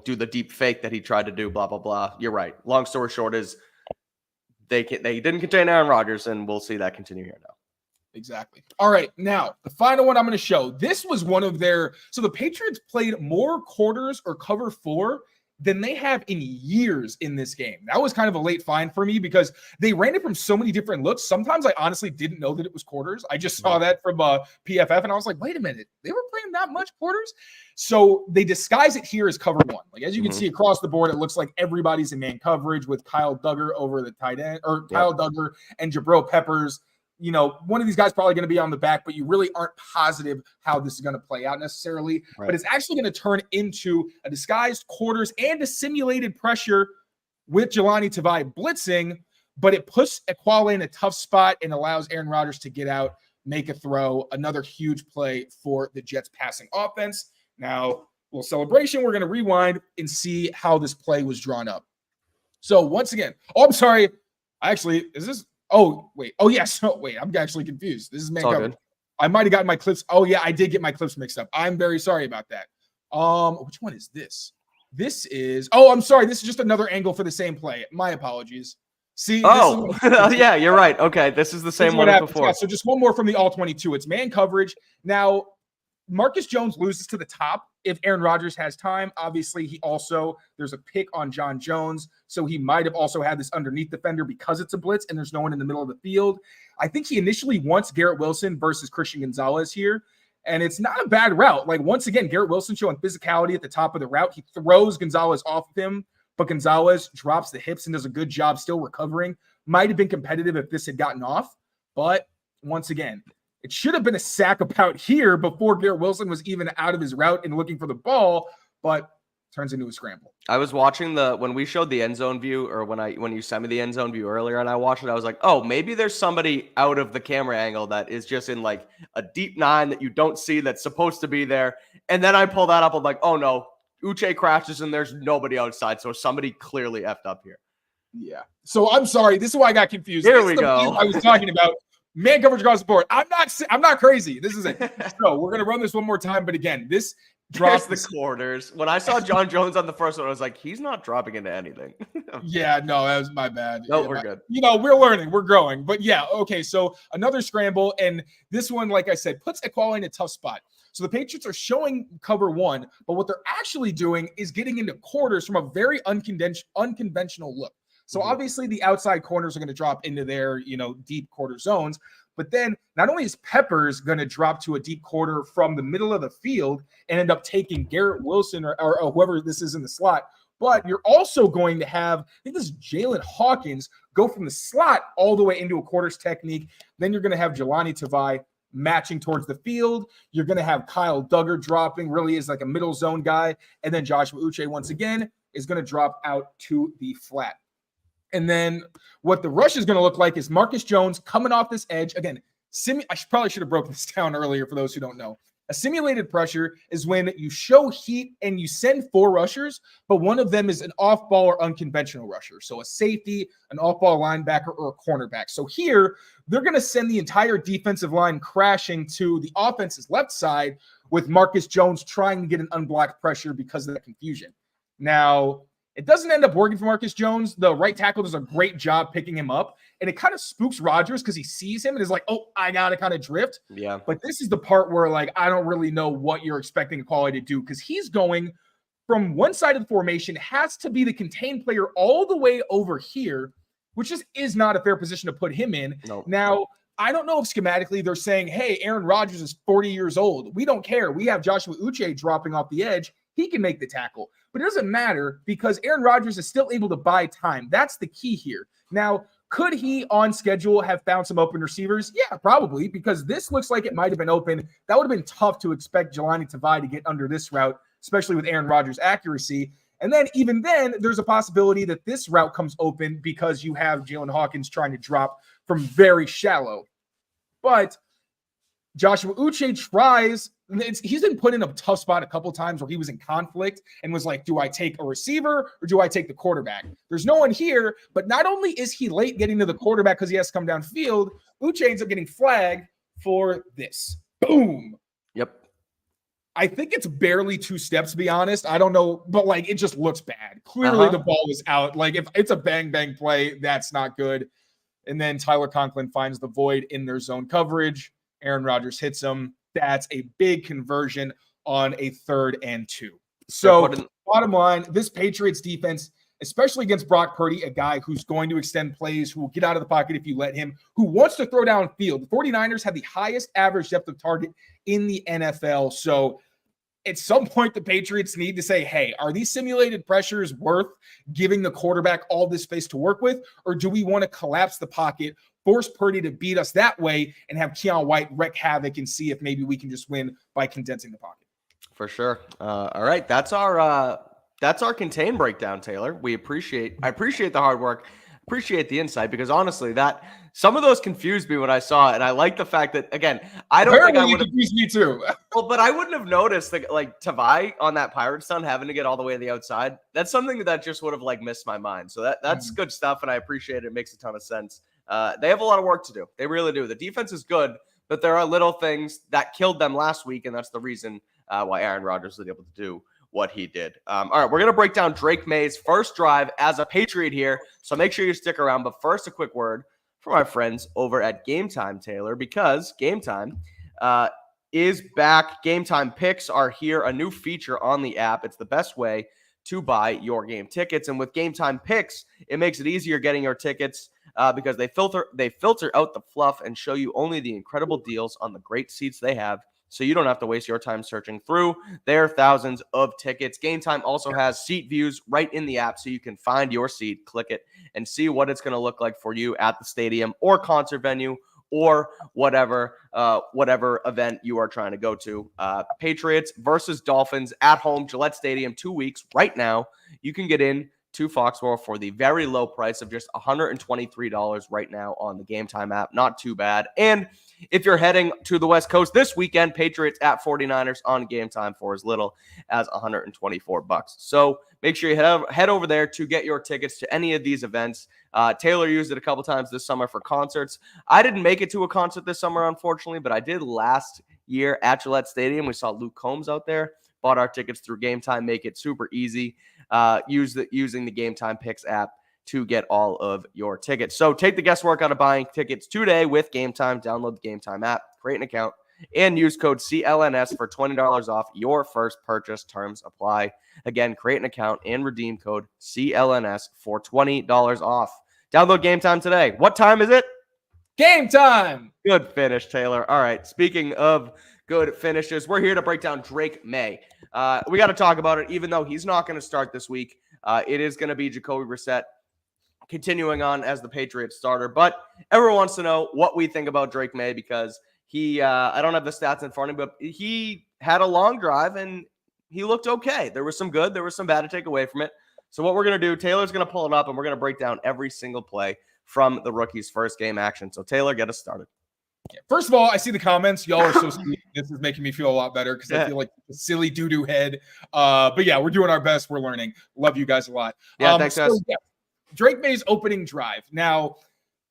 do the deep fake that he tried to do, blah, blah, blah. You're right. Long story short is they didn't contain Aaron Rodgers, and we'll see that continue here now. Exactly. All right. Now, the final one I'm going to show. This was one of their – so the Patriots played more quarters or cover 4 than they have in years in this game. That was kind of a late find for me because they ran it from so many different looks. Sometimes I honestly didn't know that it was quarters. I just saw that from PFF, and I was like, wait a minute. They were playing that much quarters? So they disguise it here as cover 1. Like, as you can see across the board, it looks like everybody's in man coverage with Kyle Duggar over the tight end – or Kyle Duggar and Jabril Peppers. One of these guys probably going to be on the back, but you really aren't positive how this is going to play out necessarily. Right. But it's actually going to turn into a disguised quarters and a simulated pressure with Jelani Tavai blitzing, but it puts Equale in a tough spot and allows Aaron Rodgers to get out, make a throw, another huge play for the Jets passing offense. Now, a little celebration. We're going to rewind and see how this play was drawn up. So once again, I'm sorry. Actually, is this? Oh, wait. Oh, yes. Oh, wait. I'm actually confused. This is man coverage. I might have gotten my clips. Oh, yeah. I did get my clips mixed up. I'm very sorry about that. Which one is this? This is – oh, I'm sorry. This is just another angle for the same play. My apologies. See? Oh, yeah. You're right. Okay. This is the same one as before. Yeah, so just one more from the all-22. It's man coverage. Now, Marcus Jones loses to the top if Aaron Rodgers has time. Obviously, there's a pick on John Jones, so he might have also had this underneath defender because it's a blitz and there's no one in the middle of the field. I think he initially wants Garrett Wilson versus Christian Gonzalez here, and it's not a bad route. Like, once again, Garrett Wilson showing physicality at the top of the route. He throws Gonzalez off of him, but Gonzalez drops the hips and does a good job still recovering. Might have been competitive if this had gotten off, but once again, it should have been a sack about here before Garrett Wilson was even out of his route and looking for the ball, but turns into a scramble. I was watching when we showed the end zone view, or when you sent me the end zone view earlier and I watched it, I was like, oh, maybe there's somebody out of the camera angle that is just in like a deep 9 that you don't see that's supposed to be there. And then I pull that up. I'm like, oh no, Uche crashes and there's nobody outside. So somebody clearly effed up here. Yeah. So I'm sorry. This is why I got confused. Here we go. I was talking about man coverage across the board. I'm not crazy. This is it. So we're going to run this one more time. But again, this drops the quarters. When I saw John Jones on the first one, I was like, he's not dropping into anything. Yeah, no, that was my bad. No, yeah, we're good. We're learning. We're growing. But yeah, okay. So another scramble. And this one, like I said, puts Equale in a tough spot. So the Patriots are showing cover 1, but what they're actually doing is getting into quarters from a very unconventional look. So obviously the outside corners are going to drop into their, deep quarter zones. But then not only is Peppers going to drop to a deep quarter from the middle of the field and end up taking Garrett Wilson or whoever this is in the slot, But you're also going to have, I think this is Jalen Hawkins, go from the slot all the way into a quarters technique. Then you're going to have Jelani Tavai matching towards the field. You're going to have Kyle Duggar dropping, really is like a middle zone guy. And then Joshua Uche, once again, is going to drop out to the flat. And then what the rush is going to look like is Marcus Jones coming off this edge. Again, probably should have broken this down earlier for those who don't know. A simulated pressure is when you show heat and you send 4 rushers, but one of them is an off-ball or unconventional rusher. So a safety, an off-ball linebacker, or a cornerback. So here, they're going to send the entire defensive line crashing to the offense's left side with Marcus Jones trying to get an unblocked pressure because of that confusion. Now, it doesn't end up working for Marcus Jones. The right tackle does a great job picking him up, and it kind of spooks Rodgers because he sees him and is like, oh, I got to kind of drift. Yeah. But this is the part where, like, I don't really know what you're expecting a quality to do because he's going from one side of the formation, has to be the contained player all the way over here, which just is not a fair position to put him in. No. Now, I don't know if schematically they're saying, hey, Aaron Rodgers is 40 years old. We don't care. We have Joshua Uche dropping off the edge. He can make the tackle. But it doesn't matter because Aaron Rodgers is still able to buy time. That's the key here. Now, could he on schedule have found some open receivers? Yeah, probably, because this looks like it might have been open. That would have been tough to expect Jelani Tavai to get under this route, especially with Aaron Rodgers' accuracy. And then even then, there's a possibility that this route comes open because you have Jalen Hawkins trying to drop from very shallow. But Joshua Uche tries. He's been put in a tough spot a couple times where he was in conflict and was like, do I take a receiver or do I take the quarterback? There's no one here, but not only is he late getting to the quarterback because he has to come downfield, Uche ends up getting flagged for this. Boom. Yep. I think it's barely 2 steps, to be honest. I don't know, but like it just looks bad. Clearly the ball was out. Like if it's a bang play, that's not good. And then Tyler Conklin finds the void in their zone coverage. Aaron Rodgers hits him. That's a big conversion on a 3rd and 2. So bottom line, this Patriots defense, especially against Brock Purdy, a guy who's going to extend plays, who will get out of the pocket if you let him, who wants to throw downfield. The 49ers have the highest average depth of target in the NFL. So at some point, the Patriots need to say, hey, are these simulated pressures worth giving the quarterback all this space to work with? Or do we want to collapse the pocket, force Purdy to beat us that way, and have Keon White wreak havoc and see if maybe we can just win by condensing the pocket? For sure. All right. That's our contain breakdown, Taylor. I appreciate the hard work. Appreciate the insight because honestly, that some of those confused me when I saw it, and I like the fact that again, I don't think I would have confused me too. Well, but I wouldn't have noticed that like Tavai on that Pirates ton having to get all the way to the outside. That's something that just would have like missed my mind. So that's good stuff, and I appreciate it. It makes a ton of sense. They have a lot of work to do. They really do. The defense is good, but there are little things that killed them last week, and that's the reason why Aaron Rodgers was able to do what he did. All right, we're going to break down Drake May's first drive as a Patriot here, so make sure you stick around. But first, a quick word from our friends over at Game Time, Taylor, because Game Time is back. Game Time picks are here, a new feature on the app. It's the best way to buy your game tickets, and with Game Time picks, it makes it easier getting your tickets because they filter out the fluff and show you only the incredible deals on the great seats they have, so you don't have to waste your time searching through their thousands of tickets. Game Time also has seat views right in the app, so you can find your seat, click it, and see what it's going to look like for you at the stadium or concert venue or whatever event you are trying to go to. Patriots versus Dolphins at home, Gillette Stadium, 2 weeks. Right now, you can get in to Foxboro for the very low price of just $123 right now on the Game Time app. Not too bad. And if you're heading to the West Coast this weekend, Patriots at 49ers on Game Time for as little as $124. So make sure you head over there to get your tickets to any of these events. Taylor used it a couple times this summer for concerts. I didn't make it to a concert this summer, unfortunately, but I did last year at Gillette Stadium. We saw Luke Combs out there. Bought our tickets through Game Time. Make it super easy. Using the Game Time Picks app to get all of your tickets. So take the guesswork out of buying tickets today with Game Time. Download the Game Time app, create an account, and use code CLNS for $20 off your first purchase. Terms apply. Again, create an account and redeem code CLNS for $20 off. Download Game Time today. What time is it? Game time. Good finish, Taylor. All right. Speaking of good finishes, we're here to break down Drake May. We got to talk about it, even though he's not going to start this week. It is going to be Jacoby Brissett continuing on as the Patriots starter. But everyone wants to know what we think about Drake May because he, I don't have the stats in front of me, but he had a long drive and he looked okay. There was some good, there was some bad to take away from it. So what we're going to do, Taylor's going to pull it up and we're going to break down every single play from the rookie's first game action. So Taylor, get us started. First of all, I see the comments. Y'all are so sweet. This is making me feel a lot better because I feel like a silly doo-doo head. But yeah, we're doing our best. We're learning. Love you guys a lot. Yeah, thanks, guys. Yeah, Drake May's opening drive. Now,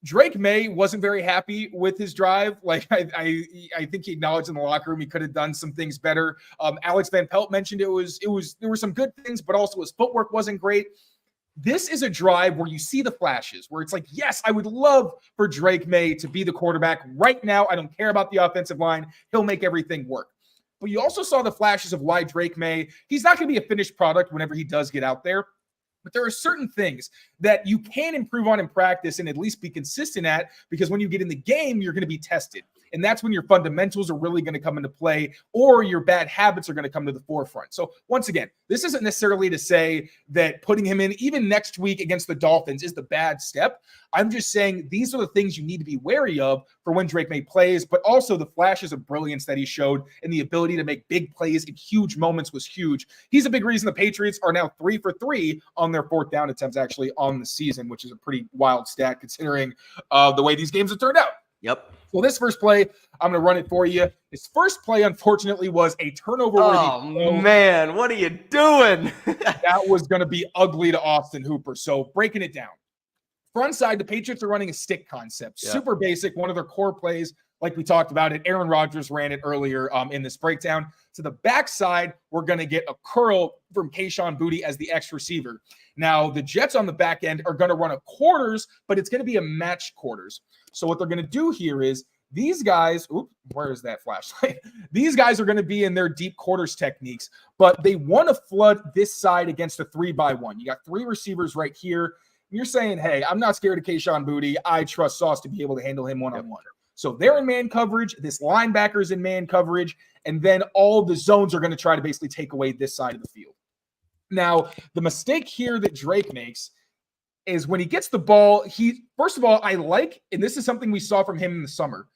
Drake May wasn't very happy with his drive. Like I think he acknowledged in the locker room he could have done some things better. Alex Van Pelt mentioned there were some good things, but also his footwork wasn't great. This is a drive where you see the flashes, where it's like, yes, I would love for Drake May to be the quarterback right now. I don't care about the offensive line. He'll make everything work. But you also saw the flashes of why Drake May, he's not going to be a finished product whenever he does get out there. But there are certain things that you can improve on in practice and at least be consistent at, because when you get in the game, you're going to be tested. And that's when your fundamentals are really going to come into play, or your bad habits are going to come to the forefront. So once again, this isn't necessarily to say that putting him in even next week against the Dolphins is the bad step. I'm just saying these are the things you need to be wary of for when Drake May plays, but also the flashes of brilliance that he showed and the ability to make big plays in huge moments was huge. He's a big reason the Patriots are now 3 for 3 on their fourth down attempts actually on the season, which is a pretty wild stat considering the way these games have turned out. Yep. So this first play, I'm going to run it for you. His first play, unfortunately, was a turnover. Oh, man, what are you doing? That was going to be ugly to Austin Hooper. So breaking it down. Front side, the Patriots are running a stick concept. Yeah. Super basic, one of their core plays, like we talked about it. Aaron Rodgers ran it earlier in this breakdown. To the backside, we're going to get a curl from Kayshon Boutte as the X receiver. Now, the Jets on the back end are going to run a quarters, but it's going to be a match quarters. So what they're going to do here is these guys, where is that flashlight? These guys are going to be in their deep quarters techniques, but they want to flood this side against a 3-by-1. You got 3 receivers right here. You're saying, hey, I'm not scared of Kayshon Boutte. I trust Sauce to be able to handle him one-on-one. So they're in man coverage. This linebacker's in man coverage. And then all the zones are going to try to basically take away this side of the field. Now, the mistake here that Drake makes is when he gets the ball, first of all, I like, and this is something we saw from him in the summer,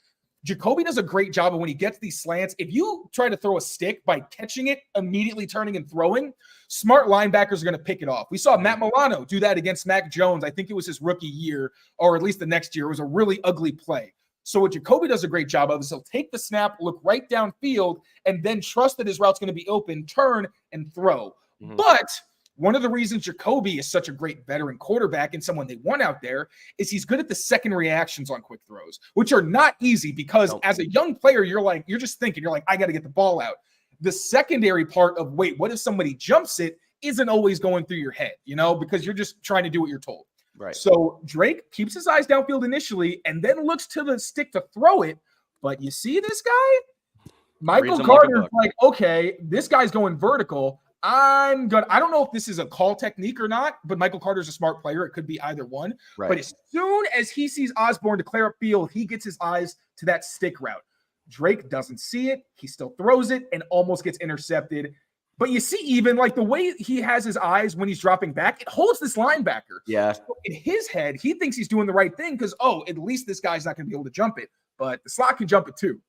Jacoby does a great job of when he gets these slants. If you try to throw a stick by catching it, immediately turning and throwing, smart linebackers are going to pick it off. We saw Matt Milano do that against Mac Jones. I think it was his rookie year, or at least the next year. It was a really ugly play. So what Jacoby does a great job of is he'll take the snap, look right downfield, and then trust that his route's going to be open, turn, and throw. Mm-hmm. But one of the reasons Jacoby is such a great veteran quarterback and someone they want out there is he's good at the second reactions on quick throws, which are not easy because as a young player, you're just thinking, I got to get the ball out. The secondary part of, wait, what if somebody jumps it isn't always going through your head, because you're just trying to do what you're told. Right. So Drake keeps his eyes downfield initially and then looks to the stick to throw it. But you see this guy? Michael Carter's like, okay, this guy's going vertical. I don't know if this is a call technique or not, but Michael Carter's a smart player. It could be either one. Right. But as soon as he sees Osborne declare upfield, he gets his eyes to that stick route. Drake doesn't see it. He still throws it and almost gets intercepted. But you see, even like the way he has his eyes when he's dropping back, it holds this linebacker. Yeah. So in his head, he thinks he's doing the right thing because, at least this guy's not going to be able to jump it. But the slot can jump it too.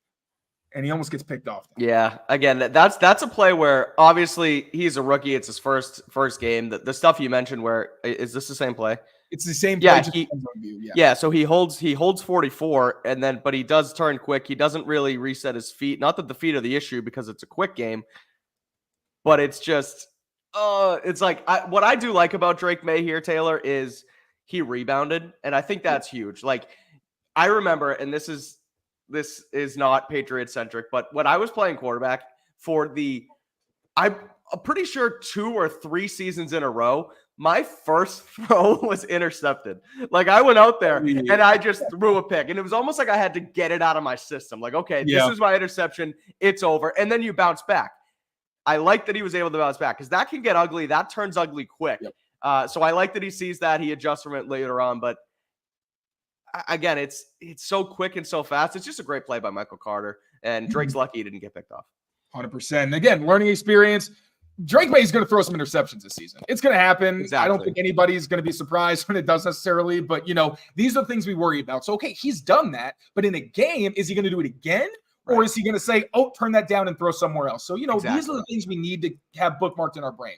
And he almost gets picked off. Yeah. Again, that's a play where obviously he's a rookie. It's his first game. The stuff you mentioned where, is this the same play? It's the same play. Yeah. So he holds 44 but he does turn quick. He doesn't really reset his feet. Not that the feet are the issue because it's a quick game. But it's just, it's like what I do like about Drake May here, Taylor, is he rebounded. And I think that's huge. Like, I remember, and this is not Patriot centric, but when I was playing quarterback I'm pretty sure 2 or 3 seasons in a row, my first throw was intercepted. Like, I went out there and I just threw a pick. And it was almost like I had to get it out of my system. Like, okay, this is my interception. It's over. And then you bounce back. I like that he was able to bounce back because that can get ugly. That turns ugly quick. Yep. So I like that he sees that. He adjusts from it later on. But again, it's so quick and so fast. It's just a great play by Michael Carter. And Drake's lucky he didn't get picked off. 100%. And again, learning experience. Drake May is going to throw some interceptions this season. It's going to happen. Exactly. I don't think anybody's going to be surprised when it does necessarily, but these are the things we worry about. So, okay, he's done that, but in a game, is he going to do it again? Right. Or is he going to say, oh, turn that down and throw somewhere else? So, These are the things we need to have bookmarked in our brain.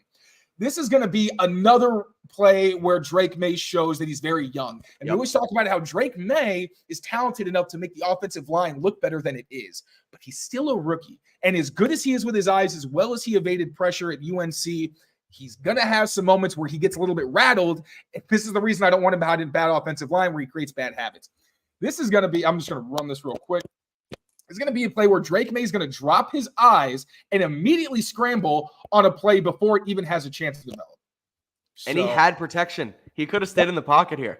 This is going to be another play where Drake May shows that he's very young. And we always talk about how Drake May is talented enough to make the offensive line look better than it is. But he's still a rookie. And as good as he is with his eyes, as well as he evaded pressure at UNC, he's going to have some moments where he gets a little bit rattled. And this is the reason I don't want him out in bad offensive line where he creates bad habits. This is going to be, I'm just going to run this real quick. It's going to be a play where Drake May is going to drop his eyes and immediately scramble on a play before it even has a chance to develop. And he had protection. He could have stayed in the pocket here.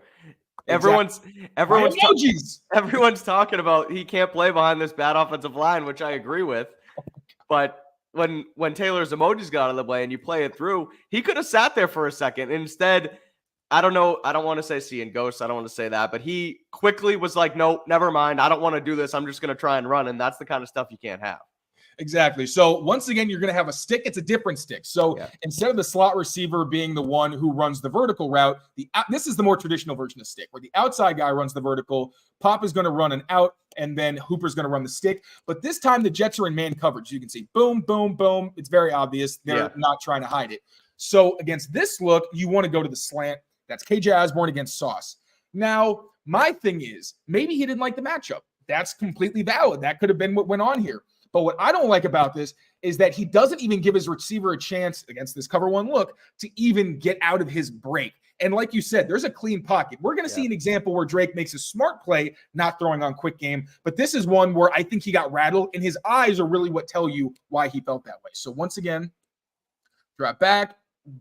Exactly. Everyone's talking about he can't play behind this bad offensive line, which I agree with. But when Taylor's emojis got out of the way and you play it through, he could have sat there for a second. Instead, I don't know. I don't want to say seeing ghosts. I don't want to say that. But he quickly was like, no, never mind. I don't want to do this. I'm just going to try and run. And that's the kind of stuff you can't have. Exactly. So once again, you're going to have a stick. It's a different stick. So instead of the slot receiver being the one who runs the vertical route, this is the more traditional version of stick, where the outside guy runs the vertical. Pop is going to run an out, and then Hooper's going to run the stick. But this time, the Jets are in man coverage. You can see boom, boom, boom. It's very obvious. They're not trying to hide it. So against this look, you want to go to the slant. That's KJ Osborne against Sauce. Now, my thing is, maybe he didn't like the matchup. That's completely valid. That could have been what went on here. But what I don't like about this is that he doesn't even give his receiver a chance against this cover one look to even get out of his break. And like you said, there's a clean pocket. We're going to see an example where Drake makes a smart play, not throwing on quick game. But this is one where I think he got rattled, and his eyes are really what tell you why he felt that way. So once again, drop back.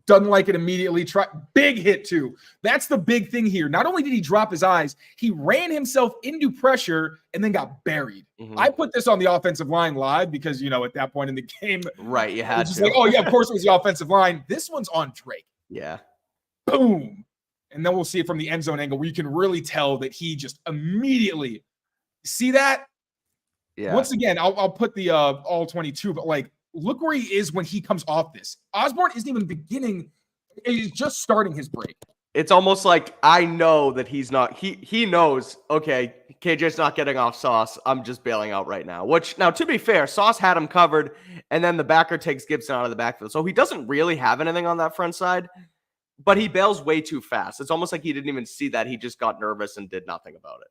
Doesn't like it immediately. Try big hit too. That's the big thing here. Not only did he drop his eyes, he ran himself into pressure and then got buried. I put this on the offensive line live because, at that point in the game, right, you had to. Like, oh yeah, of course it was the offensive line. This one's on Drake. Yeah. Boom. And then we'll see it from the end zone angle where you can really tell that he just immediately see that. Yeah. Once again, I'll put the all 22, but look where he is when he comes off this. Osborne isn't even beginning. He's just starting his break. It's almost like I know that he's not. He knows, okay, KJ's not getting off Sauce. I'm just bailing out right now. Which, now, to be fair, Sauce had him covered, and then the backer takes Gibson out of the backfield. So he doesn't really have anything on that front side, but he bails way too fast. It's almost like he didn't even see that. He just got nervous and did nothing about it.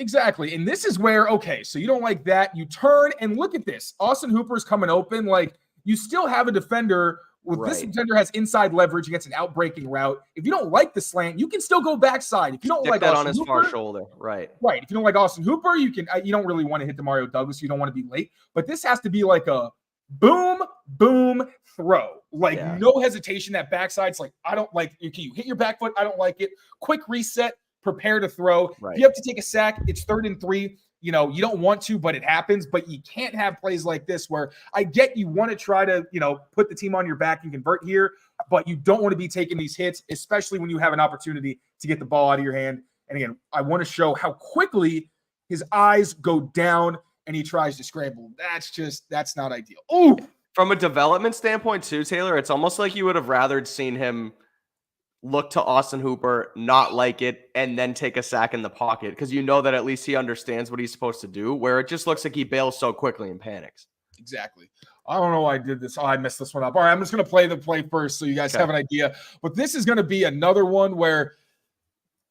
Exactly. And this is where, okay, so you don't like that. You turn and look at this. Austin Hooper's coming open. You still have a defender. This defender has inside leverage against an outbreaking route. If you don't like the slant, you can still go backside. If you don't like that Austin on his Hooper, far shoulder, right. If you don't like Austin Hooper, you don't really want to hit DeMario Douglas. You don't want to be late. But this has to be like a boom, boom, throw. No hesitation. That backside's I don't like. Can you hit your back foot? I don't like it. Quick reset. Prepare to throw. Right. If you have to take a sack, it's 3rd and 3. You don't want to, but it happens. But you can't have plays like this where I get you want to try to, put the team on your back and convert here, but you don't want to be taking these hits, especially when you have an opportunity to get the ball out of your hand. And again, I want to show how quickly his eyes go down and he tries to scramble. That's not ideal. Ooh. From a development standpoint too, Taylor, it's almost like you would have rather seen him look to Austin Hooper, not like it, and then take a sack in the pocket because that at least he understands what he's supposed to do, where it just looks like he bails so quickly and panics. Exactly. I don't know why I did this. Oh, I messed this one up. All right, I'm just going to play the play first so you guys have an idea. But this is going to be another one where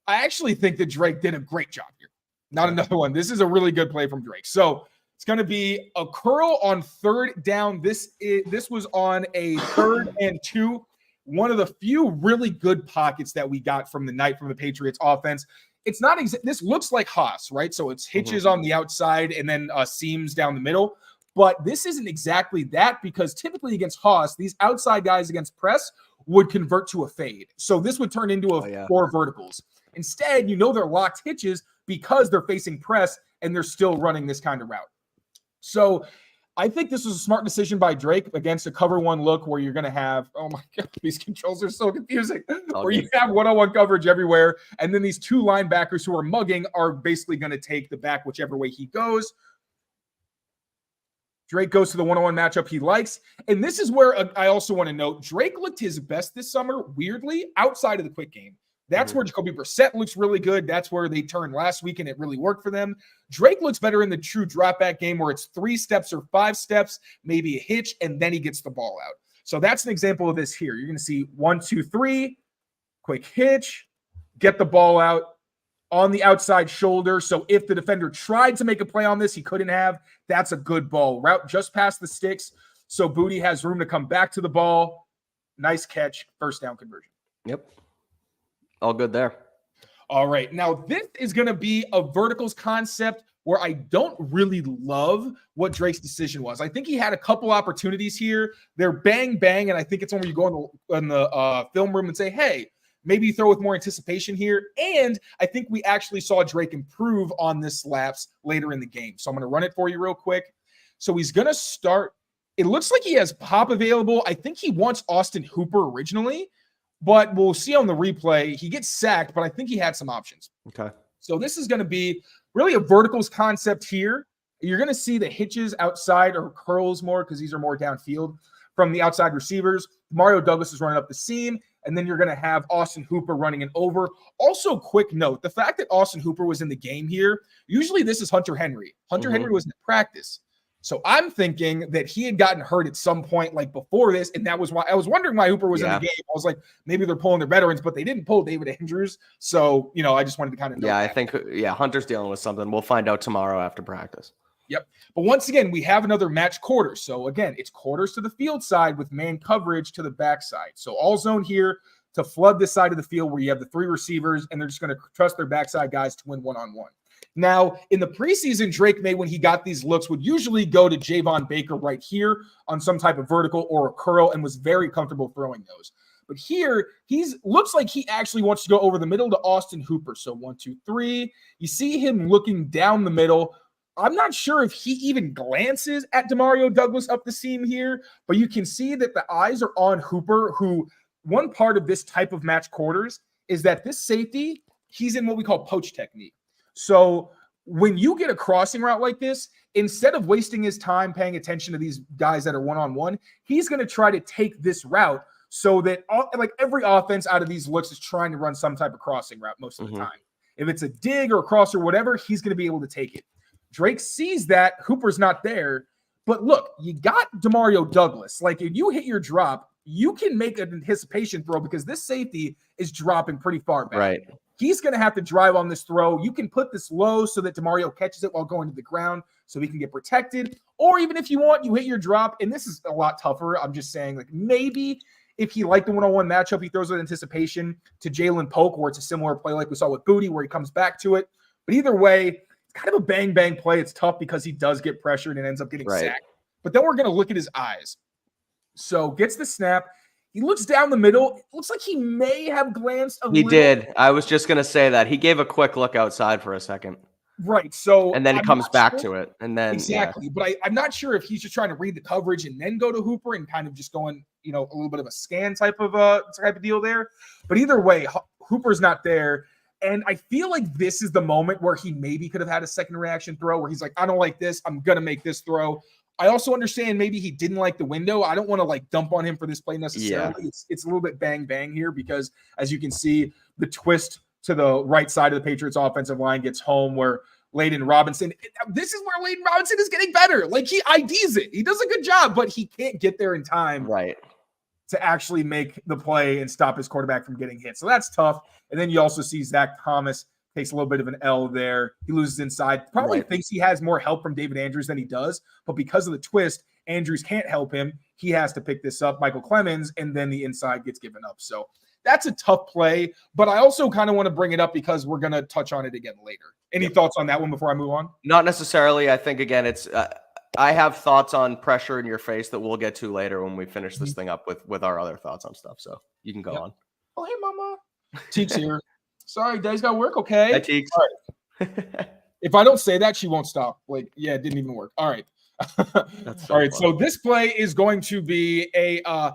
I actually think that Drake did a great job here. Not another one. This is a really good play from Drake. So it's going to be a curl on 3rd down. This was on a 3rd and 2. One of the few really good pockets that we got from the night from the Patriots offense. It's not this looks like Haas, right? So it's hitches on the outside and then seams down the middle. But this isn't exactly that because typically against Haas, these outside guys against press would convert to a fade. So this would turn into 4 verticals. Instead, they're locked hitches because they're facing press and they're still running this kind of route. So I think this was a smart decision by Drake against a cover one look where you're going to have, oh my God, these controls are so confusing, where you have one-on-one coverage everywhere. And then these 2 linebackers who are mugging are basically going to take the back whichever way he goes. Drake goes to the one-on-one matchup he likes. And this is where I also want to note, Drake looked his best this summer, weirdly, outside of the quick game. That's where Jacoby Brissett looks really good. That's where they turned last week, and it really worked for them. Drake looks better in the true drop-back game where it's 3 steps or 5 steps, maybe a hitch, and then he gets the ball out. So that's an example of this here. You're going to see 1, 2, 3, quick hitch, get the ball out on the outside shoulder. So if the defender tried to make a play on this, he couldn't have. That's a good ball. Route just past the sticks, so Booty has room to come back to the ball. Nice catch, first down conversion. Yep. All good there. All right. Now, this is going to be a verticals concept where I don't really love what Drake's decision was. I think he had a couple opportunities here. They're bang, bang, and I think it's when you go in the film room and say, hey, maybe you throw with more anticipation here. And I think we actually saw Drake improve on this lapse later in the game. So I'm going to run it for you real quick. So he's going to start. It looks like he has pop available. I think he wants Austin Hooper originally, but we'll see on the replay. He gets sacked, but I think he had some options. Okay. So this is going to be really a verticals concept here. You're going to see the hitches outside or curls more because these are more downfield from the outside receivers. Mario Douglas is running up the seam, and then you're going to have Austin Hooper running an over. Also, quick note, the fact that Austin Hooper was in the game here, usually this is Hunter Henry. Hunter Henry was in practice. So I'm thinking that he had gotten hurt at some point like before this, and that was why I was wondering why Hooper was in the game. I was like, maybe they're pulling their veterans, but they didn't pull David Andrews. So, I just wanted to kind of know I think Hunter's dealing with something. We'll find out tomorrow after practice. Yep. But once again, we have another match quarter. So again, it's quarters to the field side with man coverage to the backside. So all zone here to flood this side of the field where you have the 3 receivers, and they're just going to trust their backside guys to win one-on-one. Now, in the preseason, Drake May, when he got these looks, would usually go to Javon Baker right here on some type of vertical or a curl and was very comfortable throwing those. But here, looks like he actually wants to go over the middle to Austin Hooper. So 1, 2, 3. You see him looking down the middle. I'm not sure if he even glances at Demario Douglas up the seam here, but you can see that the eyes are on Hooper, who one part of this type of match quarters is that this safety, he's in what we call poach technique. So when you get a crossing route like this, instead of wasting his time paying attention to these guys that are one-on-one, he's going to try to take this route so that every offense out of these looks is trying to run some type of crossing route most of the time. If it's a dig or a cross or whatever, he's going to be able to take it. Drake sees that. Hooper's not there. But look, you got Demario Douglas. Like, if you hit your drop, you can make an anticipation throw because this safety is dropping pretty far back. Right. He's going to have to drive on this throw. You can put this low so that Demario catches it while going to the ground so he can get protected. Or even if you want, you hit your drop. And this is a lot tougher. I'm just saying, like, maybe if he liked the one-on-one matchup, he throws with anticipation to Jalen Polk, where it's a similar play like we saw with Booty, where he comes back to it. But either way, it's kind of a bang-bang play. It's tough because he does get pressured and ends up getting sacked. But then we're going to look at his eyes. So gets the snap. He looks down the middle. It looks like he may have glanced a little. He did. I was just going to say that. He gave a quick look outside for a second. Right. So and then he comes back to it. And then exactly. But I'm not sure if he's just trying to read the coverage and then go to Hooper and kind of just going, a little bit of a scan type of deal there. But either way, Hooper's not there. And I feel like this is the moment where he maybe could have had a second reaction throw where he's like, I don't like this. I'm going to make this throw. I also understand maybe he didn't like the window. I don't want to dump on him for this play necessarily. Yeah. It's a little bit bang bang here because as you can see, the twist to the right side of the Patriots offensive line gets home where Layden Robinson, this is where Layden Robinson is getting better. Like, he IDs it. He does a good job, but he can't get there in time to actually make the play and stop his quarterback from getting hit. So that's tough. And then you also see Zach Thomas takes a little bit of an L there. He loses inside. Probably thinks he has more help from David Andrews than he does. But because of the twist, Andrews can't help him. He has to pick this up, Michael Clemens, and then the inside gets given up. So that's a tough play. But I also kind of want to bring it up because we're going to touch on it again later. Any thoughts on that one before I move on? Not necessarily. I think, again, it's I have thoughts on pressure in your face that we'll get to later when we finish this thing up with our other thoughts on stuff. So you can go on. Oh, hey, Mama. Teek's here. Sorry, Dad's got work. Okay. Hey, Teeks. All right. If I don't say that, she won't stop. It didn't even work. All right. All right. So this play is going to be a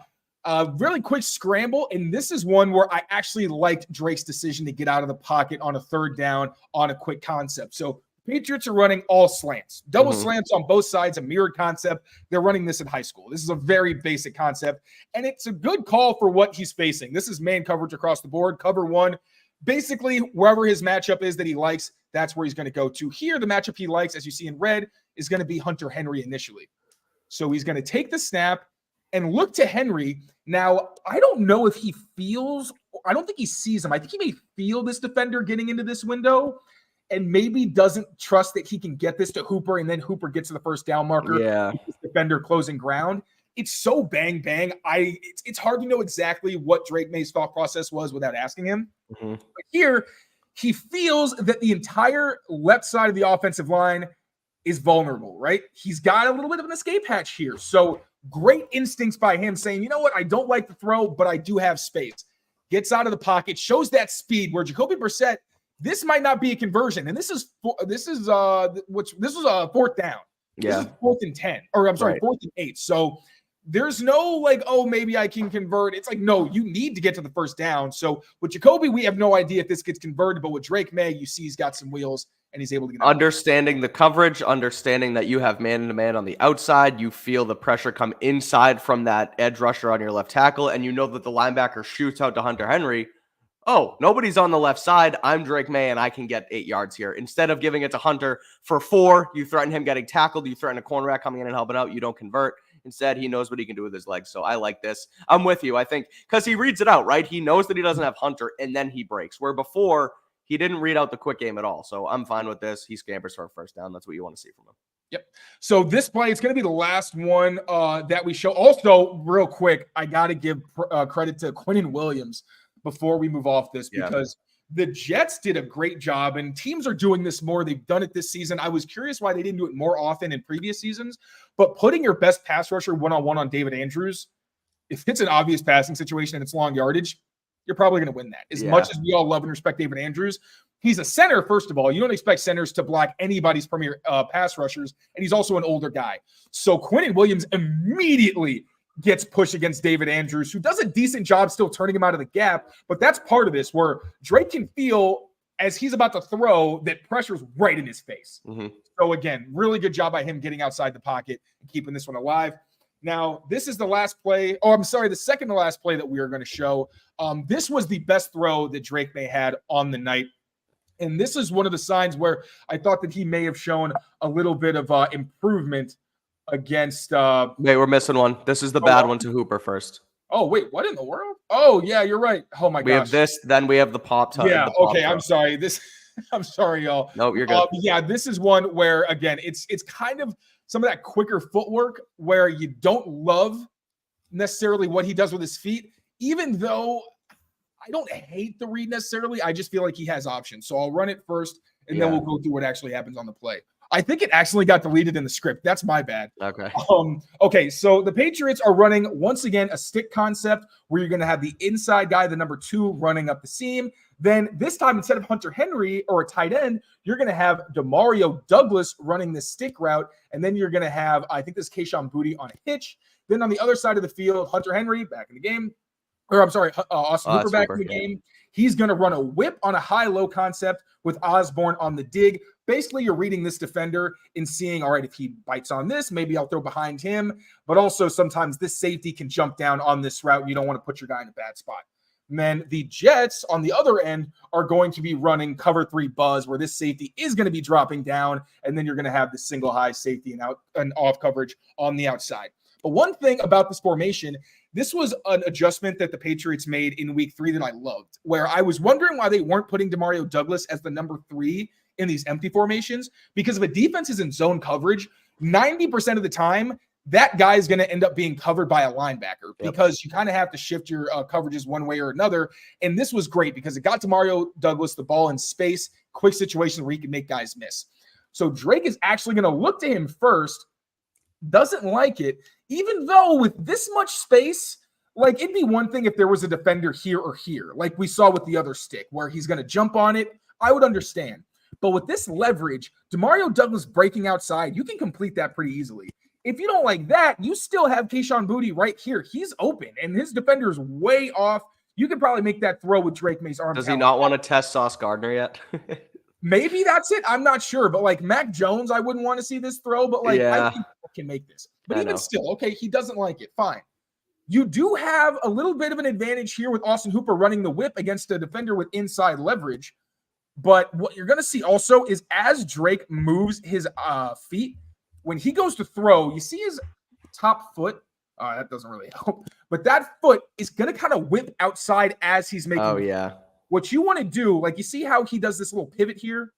really quick scramble. And this is one where I actually liked Drake's decision to get out of the pocket on a third down on a quick concept. So Patriots are running all slants, double slants on both sides, a mirrored concept. They're running this in high school. This is a very basic concept, and it's a good call for what he's facing. This is man coverage across the board. Cover one, basically wherever his matchup is that he likes, that's where he's going to go to. Here, the matchup he likes, as you see in red, is going to be Hunter Henry initially. So he's going to take the snap and look to Henry. Now, I don't know if he feels, I don't think he sees him. I think he may feel this defender getting into this window and maybe doesn't trust that he can get this to Hooper, and then Hooper gets to the first down marker. Yeah. This defender closing ground. It's so bang, bang. It's hard to know exactly what Drake May's thought process was without asking him. But here, he feels that the entire left side of the offensive line is vulnerable, right? He's got a little bit of an escape hatch here. So great instincts by him saying, you know what? I don't like the throw, but I do have space. Gets out of the pocket, shows that speed where Jacoby Brissett, this might not be a conversion. And this is a fourth down. Yeah. This is 4th and 10, or I'm sorry, 4th and 8. So there's no like, oh, maybe I can convert. It's like, no, you need to get to the first down. So with Jacoby, we have no idea if this gets converted, but with Drake May, you see he's got some wheels and he's able to get out. Understanding the coverage, understanding that you have man-to-man on the outside, you feel the pressure come inside from that edge rusher on your left tackle, and you know that the linebacker shoots out to Hunter Henry. Oh, nobody's on the left side. I'm Drake May, and I can get 8 yards here. Instead of giving it to Hunter for 4, you threaten him getting tackled. You threaten a cornerback coming in and helping out. You don't convert. Instead, he knows what he can do with his legs. So I like this. I'm with you. I think because he reads it out, right? He knows that he doesn't have Hunter, and then he breaks. Where before, he didn't read out the quick game at all. So I'm fine with this. He scampers for a first down. That's what you want to see from him. Yep. So this play, it's going to be the last one that we show. Also, real quick, I got to give credit to Quinnen Williams before we move off this, because the Jets did a great job, and teams are doing this more. They've done it this season. I was curious why they didn't do it more often in previous seasons, but putting your best pass rusher one-on-one on David Andrews, if it's an obvious passing situation and it's long yardage, you're probably going to win that. As much as we all love and respect David Andrews, he's a center, first of all. You don't expect centers to block anybody's premier pass rushers, and he's also an older guy. So Quinnen Williams immediately gets pushed against David Andrews, who does a decent job still turning him out of the gap. But that's part of this, where Drake can feel, as he's about to throw, that pressure's right in his face. So again, really good job by him getting outside the pocket and keeping this one alive. Now, this is the last play. Oh, I'm sorry, the second to last play that we are going to show. This was the best throw that Drake May had on the night. And this is one of the signs where I thought that he may have shown a little bit of improvement against wait, we're missing one. This is the bad one to Hooper first. Oh, wait, what in the world? Oh, yeah, you're right. Oh my gosh. We have this, then we have the pop. Yeah, okay, I'm sorry. I'm sorry, y'all. No, you're good. Yeah, this is one where, again, it's kind of some of that quicker footwork where you don't love necessarily what he does with his feet, even though I don't hate the read necessarily. I just feel like he has options. So I'll run it first, and then we'll go through what actually happens on the play. I think it actually got deleted in the script. That's my bad. Okay. Okay, so the Patriots are running, once again, a stick concept where you're going to have the inside guy, the number 2, running up the seam. Then this time, instead of Hunter Henry or a tight end, you're going to have Demario Douglas running the stick route. And then you're going to have, I think this is Kayshon Boutte on a hitch. Then on the other side of the field, Hunter Henry back in the game. Or I'm sorry, Austin Hooper back in the game. He's going to run a whip on a high-low concept with Osborne on the dig. Basically, you're reading this defender and seeing, all right, if he bites on this, maybe I'll throw behind him. But also sometimes this safety can jump down on this route, and you don't want to put your guy in a bad spot. And then the Jets on the other end are going to be running cover 3 buzz, where this safety is going to be dropping down, and then you're going to have the single high safety and out and off coverage on the outside. But one thing about this formation, this was an adjustment that the Patriots made in week 3 that I loved, where I was wondering why they weren't putting Demario Douglas as the number 3 in these empty formations, because if a defense is in zone coverage, 90% of the time, that guy is going to end up being covered by a linebacker because you kind of have to shift your coverages one way or another. And this was great because it got Demario Douglas the ball in space, quick situations where he can make guys miss. So Drake is actually going to look to him first, doesn't like it, even though with this much space, like it'd be one thing if there was a defender here or here, like we saw with the other stick where he's going to jump on it. I would understand. But with this leverage, Demario Douglas breaking outside, you can complete that pretty easily. If you don't like that, you still have Kayshon Boutte right here. He's open, and his defender is way off. You could probably make that throw with Drake May's arm. Does he not want to test Sauce Gardner yet? Maybe that's it. I'm not sure. But like Mac Jones, I wouldn't want to see this throw. But like, I think he can make this. But even still, okay, he doesn't like it. Fine. You do have a little bit of an advantage here with Austin Hooper running the whip against a defender with inside leverage. But what you're going to see also is as Drake moves his feet, when he goes to throw, you see his top foot. That doesn't really help. But that foot is going to kind of whip outside as he's making. Oh, yeah. What you want to do, like you see how he does this little pivot here?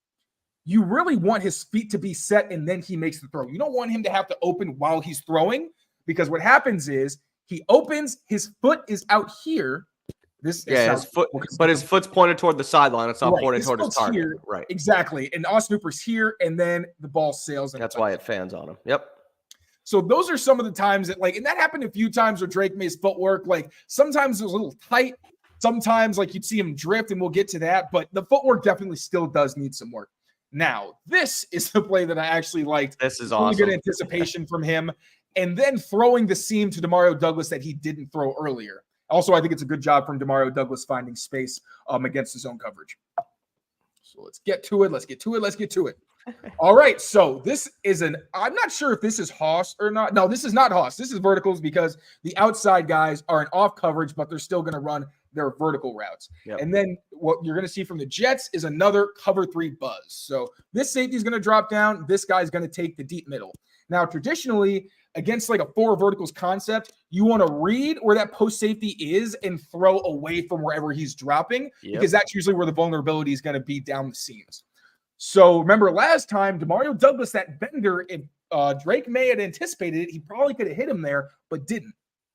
You really want his feet to be set and then he makes the throw. You don't want him to have to open while he's throwing, because what happens is he opens, his foot is out here. His foot, but his foot's pointed toward the sideline. It's not pointed toward his target. Here. Right. Exactly. And Austin Hooper's here, and then the ball sails. That's why it fans on him. Yep. So those are some of the times that, like, and that happened a few times where Drake made his footwork. Like, sometimes it was a little tight. Sometimes, like, you'd see him drift, and we'll get to that. But the footwork definitely still does need some work. Now, this is the play that I actually liked. This is really awesome. Good anticipation from him. And then throwing the seam to Demario Douglas that he didn't throw earlier. Also, I think it's a good job from Demario Douglas finding space against his own coverage. So let's get to it. All right. So this is I'm not sure if this is Haas or not. No, this is not Haas. This is verticals because the outside guys are in off coverage, but they're still going to run their vertical routes. Yep. And then what you're going to see from the Jets is another cover 3 buzz. So this safety is going to drop down. This guy's going to take the deep middle. Now, traditionally, against like a 4 verticals concept, you want to read where that post safety is and throw away from wherever he's dropping, because that's usually where the vulnerability is going to be down the seams. So remember last time, Demario Douglas, that bender, if Drake May had anticipated it, he probably could have hit him there, but didn't.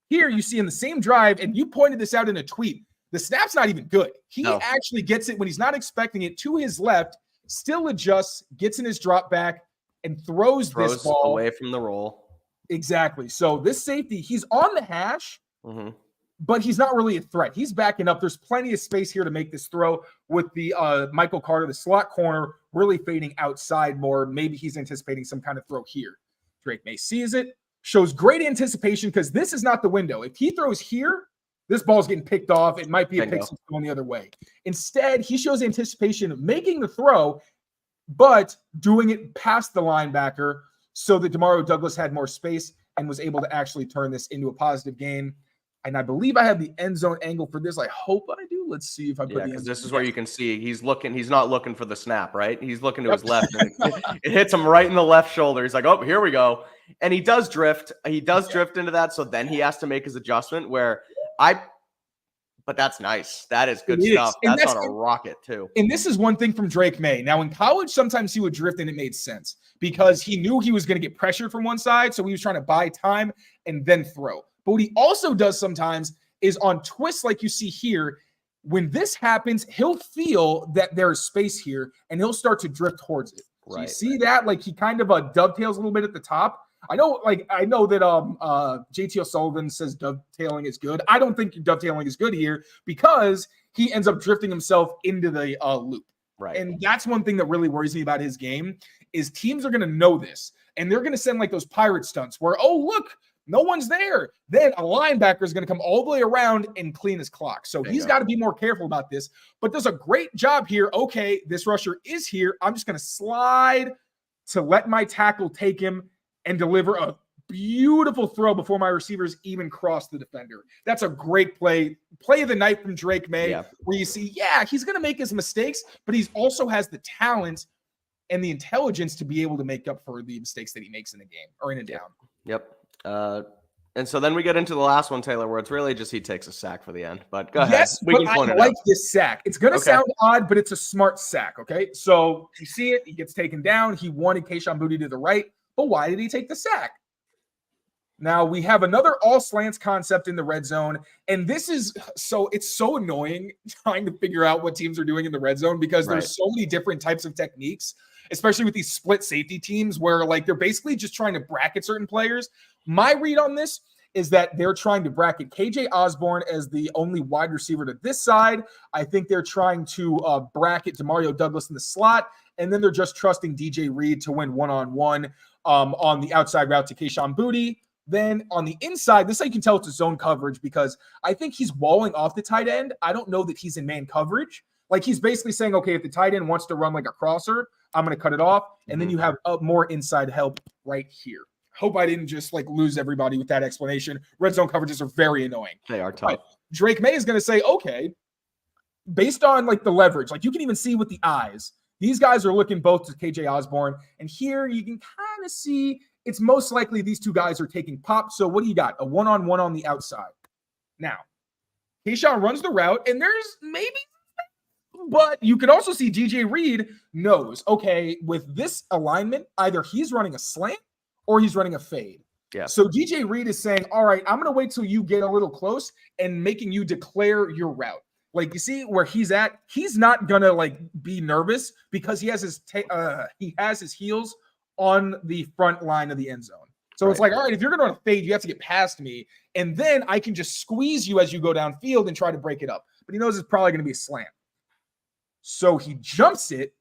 Here you see in the same drive, and you pointed this out in a tweet, the snap's not even good. He actually gets it when he's not expecting it to his left, still adjusts, gets in his drop back, and throws this ball away from the roll. Exactly. So this safety, he's on the hash, but he's not really a threat. He's backing up. There's plenty of space here to make this throw with the Michael Carter, the slot corner, really fading outside more. Maybe he's anticipating some kind of throw here. Drake May sees it, shows great anticipation because this is not the window. If he throws here, this ball's getting picked off. It might be a pick going the other way. Instead, he shows anticipation of making the throw, but doing it past the linebacker so that Demario Douglas had more space and was able to actually turn this into a positive gain. And I believe I have the end zone angle for this. I hope I do. Let's see if I put the end this is where you can see he's not looking for the snap, right? He's looking to his left. And it hits him right in the left shoulder. He's like, oh, here we go. And he does drift. He does drift into that. So then he has to make his adjustment but that's nice. That is good stuff. That's on a rocket too. And this is one thing from Drake May. Now in college, sometimes he would drift and it made sense because he knew he was going to get pressured from one side. So he was trying to buy time and then throw. But what he also does sometimes is on twists like you see here, when this happens, he'll feel that there's space here and he'll start to drift towards it. So you see that? Like he kind of dovetails a little bit at the top. I know that JT O'Sullivan says dovetailing is good. I don't think dovetailing is good here because he ends up drifting himself into the loop. Right. And that's one thing that really worries me about his game is teams are going to know this and they're going to send like those pirate stunts where, oh, look, no one's there. Then a linebacker is going to come all the way around and clean his clock. So he's got to be more careful about this, but does a great job here. Okay, this rusher is here. I'm just going to slide to let my tackle take him and deliver a beautiful throw before my receivers even cross the defender. That's a great play. Play of the night from Drake May, where you see, he's going to make his mistakes, but he also has the talent and the intelligence to be able to make up for the mistakes that he makes in the game or in a down. Yep. And so then we get into the last one, Taylor, where it's really just he takes a sack for the end. But go ahead. Yes, but I like this sack. It's going to sound odd, but it's a smart sack, okay? So you see it. He gets taken down. He wanted Kayshon Boutte to the right. But why did he take the sack? Now we have another all slants concept in the red zone. And this is it's so annoying trying to figure out what teams are doing in the red zone because there's so many different types of techniques, especially with these split safety teams where like they're basically just trying to bracket certain players. My read on this is that they're trying to bracket KJ Osborne as the only wide receiver to this side. I think they're trying to bracket Demario Douglas in the slot. And then they're just trusting DJ Reed to win one-on-one on the outside route to Kayshon Boutte. Then on the inside, this is how you can tell it's a zone coverage because I think he's walling off the tight end. I don't know that he's in man coverage. Like he's basically saying, okay, if the tight end wants to run like a crosser, I'm going to cut it off. And then you have more inside help right here. Hope I didn't just like lose everybody with that explanation. Red zone coverages are very annoying. They are tough. But Drake May is going to say, okay, based on like the leverage, like you can even see with the eyes, these guys are looking both to KJ Osborne. And here you can kind of see it's most likely these two guys are taking pop. So what do you got? A one-on-one on the outside. Now, Keyshawn runs the route, and there's maybe, but you can also see DJ Reed knows, okay, with this alignment, either he's running a slant or he's running a fade. Yeah. So DJ Reed is saying, all right, I'm going to wait till you get a little close and making you declare your route. Like, you see where he's at, he's not going to like be nervous because he has his heels on the front line of the end zone. So It's like, all right, if you're going to run a fade, you have to get past me. And then I can just squeeze you as you go downfield and try to break it up. But he knows it's probably going to be a slant. So he jumps it,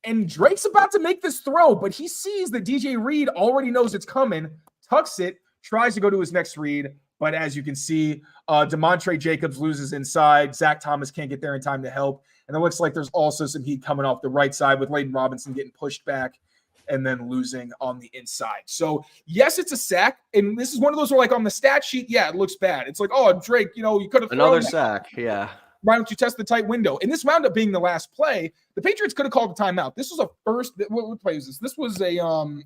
and Drake's about to make this throw, but he sees that DJ Reed already knows it's coming, tucks it, tries to go to his next read. But as you can see, DeMontre Jacobs loses inside. Zach Thomas can't get there in time to help. And it looks like there's also some heat coming off the right side with Layden Robinson getting pushed back and then losing on the inside. So, yes, it's a sack. And this is one of those where, like, on the stat sheet, yeah, it looks bad. It's like, oh, Drake, you could have another sack. Yeah. Why don't you test the tight window? And this wound up being the last play. The Patriots could have called a timeout. This was a first. What play was this? This was a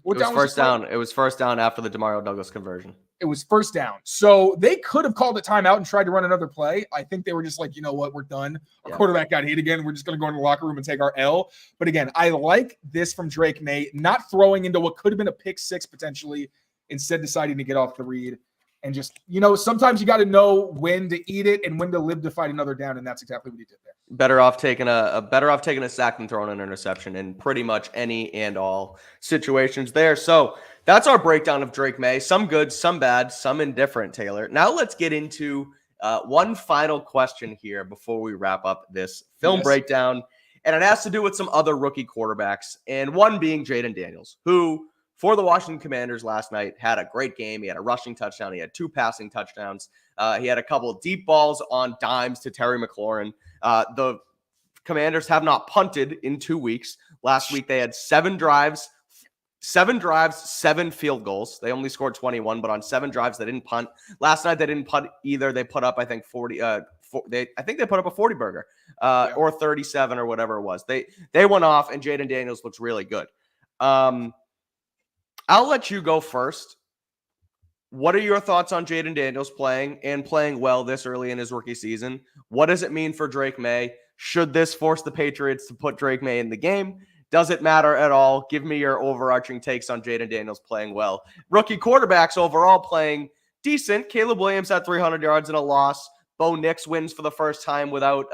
what down? First down. It was first down after the DeMario Douglas conversion. It was first down. So they could have called a timeout and tried to run another play. I think they were just like, you know what, we're done. Our quarterback got hit again. We're just going to go in the locker room and take our L. But again, I like this from Drake May, not throwing into what could have been a pick six potentially, instead deciding to get off the read. And just, sometimes you got to know when to eat it and when to live to fight another down, and that's exactly what he did there. Better off taking a sack than throwing an interception in pretty much any and all situations there. So that's our breakdown of Drake May. Some good, some bad, some indifferent, Taylor. Now let's get into one final question here before we wrap up this film breakdown. And it has to do with some other rookie quarterbacks, and one being Jayden Daniels, who for the Washington Commanders last night had a great game. He had a rushing touchdown. He had 2 passing touchdowns. He had a couple of deep balls on dimes to Terry McLaurin. The Commanders have not punted in 2 weeks. Last week, they had 7 drives, 7 field goals. They only scored 21, but on 7 drives, they didn't punt. Last night, they didn't punt either. They put up, I think, 40. I think they put up a 40 burger or 37 or whatever it was. They went off, and Jayden Daniels looks really good. I'll let you go first. What are your thoughts on Jayden Daniels playing well this early in his rookie season? What does it mean for Drake May? Should this force the Patriots to put Drake May in the game? Does it matter at all? Give me your overarching takes on Jayden Daniels playing well. Rookie quarterbacks overall playing decent. Caleb Williams had 300 yards in a loss. Bo Nix wins for the first time without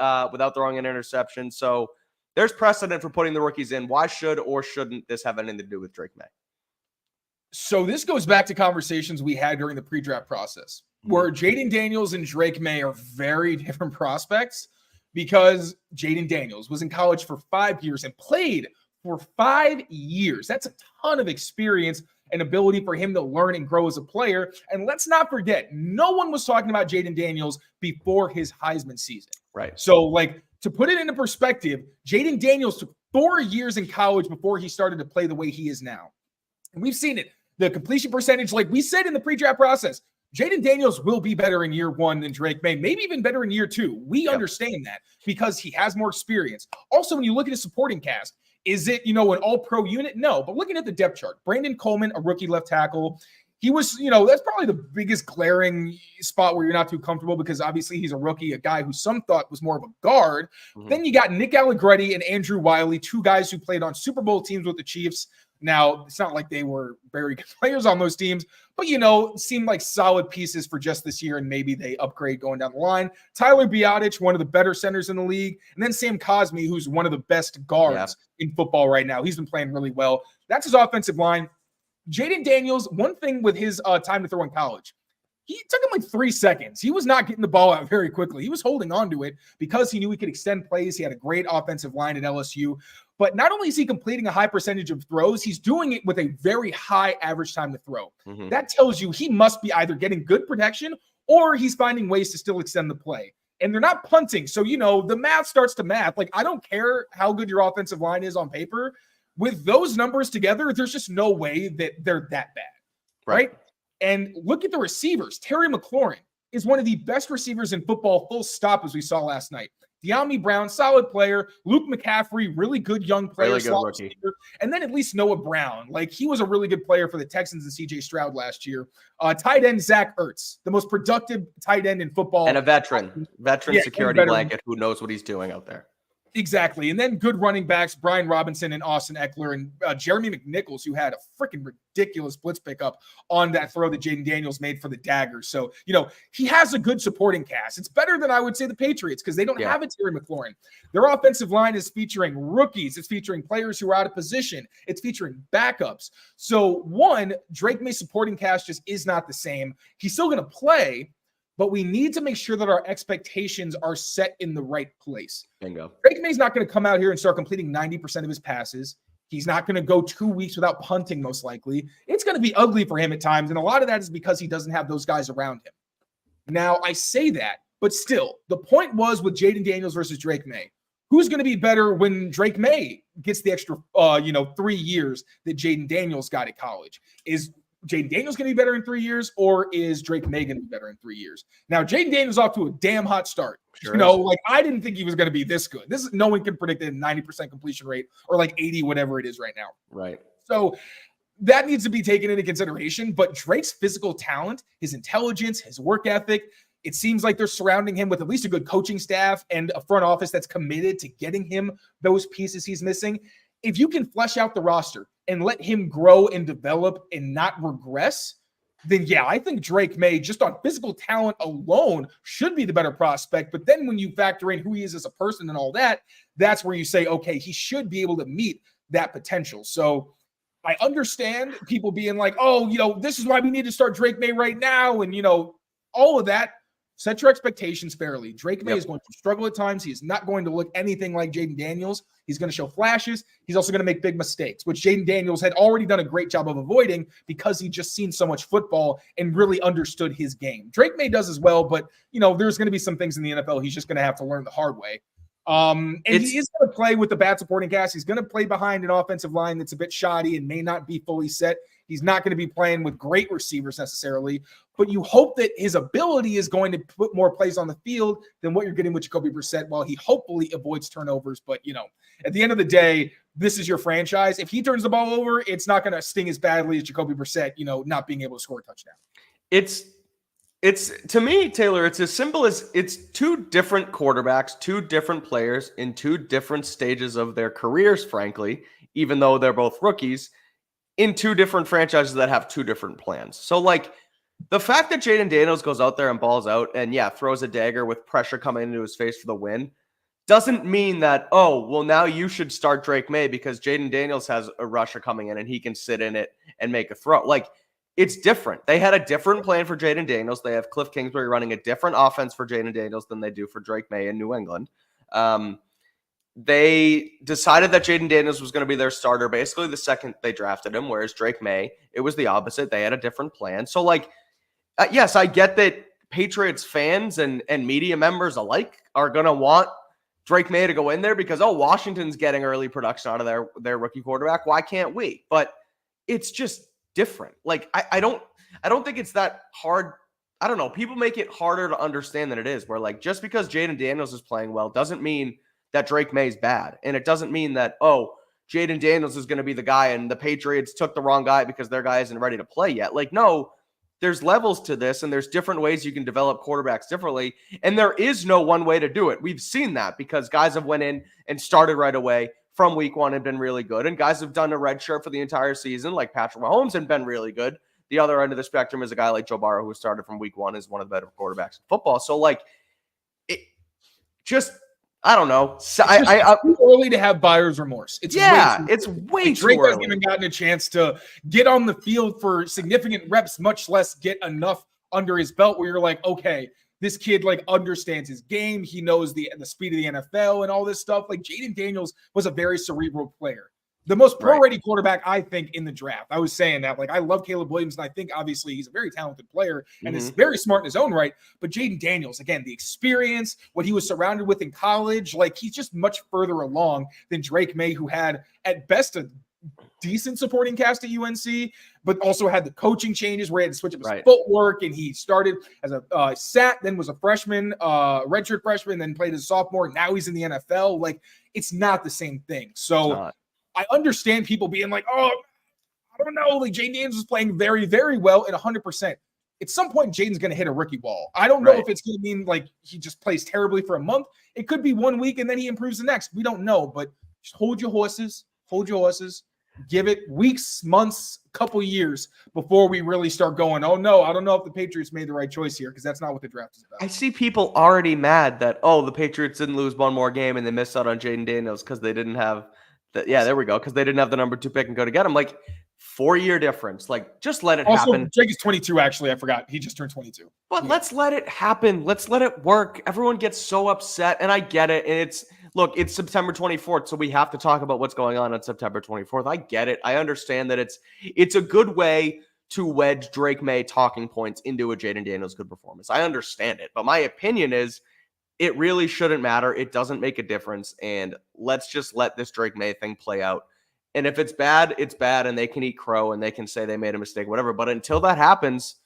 throwing an interception. So there's precedent for putting the rookies in. Why should or shouldn't this have anything to do with Drake May? So this goes back to conversations we had during the pre-draft process, where Jayden Daniels and Drake May are very different prospects, because Jayden Daniels was in college for 5 years and played for 5 years. That's a ton of experience and ability for him to learn and grow as a player. And let's not forget, no one was talking about Jayden Daniels before his Heisman season. Right. So, like, to put it into perspective, Jayden Daniels took 4 years in college before he started to play the way he is now. And we've seen it. The completion percentage, like we said in the pre-draft process, Jayden Daniels will be better in year 1 than Drake May, maybe even better in year 2. We understand that because he has more experience. Also, when you look at his supporting cast, is it, an all-pro unit? No, but looking at the depth chart, Brandon Coleman, a rookie left tackle, he was, that's probably the biggest glaring spot where you're not too comfortable, because obviously he's a rookie, a guy who some thought was more of a guard. Then you got Nick Allegretti and Andrew Wiley, 2 guys who played on Super Bowl teams with the Chiefs. Now, it's not like they were very good players on those teams, but, seemed like solid pieces for just this year, and maybe they upgrade going down the line. Tyler Biadasz, one of the better centers in the league, and then Sam Cosmi, who's one of the best guards in football right now. He's been playing really well. That's his offensive line. Jayden Daniels, one thing with his time to throw in college, he took him like 3 seconds. He was not getting the ball out very quickly. He was holding on to it because he knew he could extend plays. He had a great offensive line at LSU. But not only is he completing a high percentage of throws, he's doing it with a very high average time to throw. That tells you he must be either getting good protection or he's finding ways to still extend the play. and they're not punting. So, the math starts to math. Like, I don't care how good your offensive line is on paper. With those numbers together, there's just no way that they're that bad, right? And look at the receivers. Terry McLaurin is one of the best receivers in football, full stop, as we saw last night. De'Ami Brown, solid player. Luke McCaffrey, really good young player. Really good rookie. Receiver. And then at least Noah Brown. Like, he was a really good player for the Texans and C.J. Stroud last year. Tight end Zach Ertz, the most productive tight end in football. And a veteran security blanket who knows what he's doing out there. Exactly. And then good running backs, Brian Robinson and Austin Eckler and Jeremy McNichols, who had a freaking ridiculous blitz pickup on that throw that Jaden Daniels made for the dagger. So, he has a good supporting cast. It's better than I would say the Patriots because they don't have a Terry McLaurin. Their offensive line is featuring rookies. It's featuring players who are out of position. It's featuring backups. So, one, Drake May's supporting cast just is not the same. He's still going to play, but we need to make sure that our expectations are set in the right place. Bingo. Drake May's not going to come out here and start completing 90% of his passes. He's not going to go 2 weeks without punting, most likely. It's going to be ugly for him at times, and a lot of that is because he doesn't have those guys around him. Now, I say that, but still, the point was with Jaden Daniels versus Drake May. Who's going to be better when Drake May gets the extra, 3 years that Jaden Daniels got at college? Is Jaden Daniels going to be better in 3 years, or is Drake May going to be better in 3 years? Now, Jaden Daniels off to a damn hot start. Sure I didn't think he was going to be this good. No one can predict a 90% completion rate or 80, whatever it is right now. Right. So that needs to be taken into consideration. But Drake's physical talent, his intelligence, his work ethic, it seems like they're surrounding him with at least a good coaching staff and a front office that's committed to getting him those pieces he's missing. If you can flesh out the roster and let him grow and develop and not regress, then I think Drake May, just on physical talent alone, should be the better prospect. But then when you factor in who he is as a person and all that, that's where you say, okay, he should be able to meet that potential. So I understand people being like, this is why we need to start Drake May right now. And, all of that. Set your expectations fairly. Drake May is going to struggle at times. He is not going to look anything like Jaden Daniels. He's going to show flashes. He's also going to make big mistakes, which Jaden Daniels had already done a great job of avoiding because he just seen so much football and really understood his game. Drake May does as well, but, there's going to be some things in the NFL he's just going to have to learn the hard way. And he is going to play with the bad supporting cast. He's going to play behind an offensive line that's a bit shoddy and may not be fully set. He's not going to be playing with great receivers necessarily, but you hope that his ability is going to put more plays on the field than what you're getting with Jacoby Brissett while he hopefully avoids turnovers. But, at the end of the day, this is your franchise. If he turns the ball over, it's not going to sting as badly as Jacoby Brissett, not being able to score a touchdown. It's to me, Taylor, it's as simple as it's two different quarterbacks, two different players in two different stages of their careers, frankly, even though they're both rookies, in two different franchises that have two different plans. So, the fact that Jaden Daniels goes out there and balls out and, throws a dagger with pressure coming into his face for the win doesn't mean that, now you should start Drake May because Jaden Daniels has a rusher coming in and he can sit in it and make a throw. It's different. They had a different plan for Jaden Daniels. They have Cliff Kingsbury running a different offense for Jaden Daniels than they do for Drake May in New England. They decided that Jaden Daniels was going to be their starter basically the second they drafted him, whereas Drake May, it was the opposite. They had a different plan. So, yes, I get that Patriots fans and media members alike are going to want Drake May to go in there because, Washington's getting early production out of their rookie quarterback. Why can't we? But it's just different. I don't think it's that hard. I don't know. People make it harder to understand than it is, where just because Jaden Daniels is playing well doesn't mean that Drake May's bad. And it doesn't mean that, Jaden Daniels is going to be the guy and the Patriots took the wrong guy because their guy isn't ready to play yet. No, there's levels to this and there's different ways you can develop quarterbacks differently. And there is no one way to do it. We've seen that because guys have went in and started right away from week one and been really good. And guys have done a red shirt for the entire season, like Patrick Mahomes, and been really good. The other end of the spectrum is a guy like Joe Burrow, who started from week one, is one of the better quarterbacks in football. So I don't know. It's too early to have buyer's remorse. It's way too Drake early. hasn't even gotten a chance to get on the field for significant reps, much less get enough under his belt where you're like, okay, this kid understands his game. He knows the speed of the NFL and all this stuff. Jaden Daniels was a very cerebral player. The most pro-ready quarterback, I think, in the draft. I was saying that. Like, I love Caleb Williams, and I think, obviously, he's a very talented player and is very smart in his own right. But Jaden Daniels, again, the experience, what he was surrounded with in college, like, he's just much further along than Drake May, who had, at best, a decent supporting cast at UNC, but also had the coaching changes where he had to switch up his footwork, and he started as a sat, then was a freshman, redshirt freshman, then played as a sophomore. Now he's in the NFL. Like, it's not the same thing. So I understand people being like, oh, I don't know. Like, Jaden Daniels is playing very, very well at 100%. At some point, Jaden's going to hit a rookie wall. I don't know if it's going to mean like he just plays terribly for a month. It could be 1 week and then he improves the next. We don't know, but just hold your horses. Hold your horses. Give it weeks, months, couple years before we really start going, oh, no, I don't know if the Patriots made the right choice here, because that's not what the draft is about. I see people already mad that, the Patriots didn't lose one more game and they missed out on Jaden Daniels because they didn't have there we go. Because they didn't have the number 2 pick and go to get him. Like, 4-year difference. Like, just let it happen. Jake is 22, actually. I forgot. He just turned 22. But let's let it happen. Let's let it work. Everyone gets so upset, and I get it. And it's September 24th, so we have to talk about what's going on September 24th. I get it. I understand that it's a good way to wedge Drake May talking points into a Jaden Daniels good performance. I understand it. But my opinion is it really shouldn't matter. It doesn't make a difference. And let's just let this Drake May thing play out. And if it's bad, it's bad, and they can eat crow and they can say they made a mistake, whatever. But until that happens,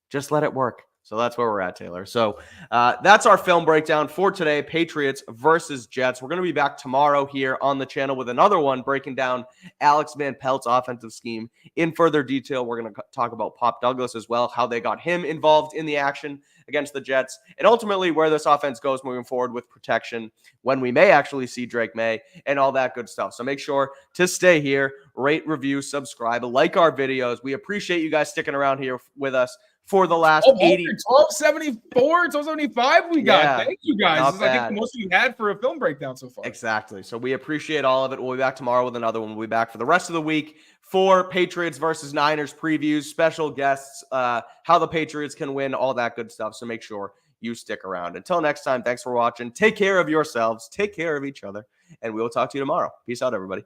just let it work. So that's where we're at, Taylor. So that's our film breakdown for today, Patriots versus Jets. We're going to be back tomorrow here on the channel with another one breaking down Alex Van Pelt's offensive scheme in further detail. We're going to talk about Pop Douglas as well, how they got him involved in the action against the Jets, and ultimately where this offense goes moving forward with protection, when we may actually see Drake May, and all that good stuff. So make sure to stay here, rate, review, subscribe, like our videos. We appreciate you guys sticking around here with us for the last 80. 1274, 1275 we got. Yeah, thank you guys. not This is, I think, the most we had for a film breakdown so far. Exactly. So we appreciate all of it. We'll be back tomorrow with another one. We'll be back for the rest of the week for Patriots versus Niners previews, special guests, how the Patriots can win, all that good stuff. So make sure you stick around. Until next time, thanks for watching. Take care of yourselves. Take care of each other. And we will talk to you tomorrow. Peace out, everybody.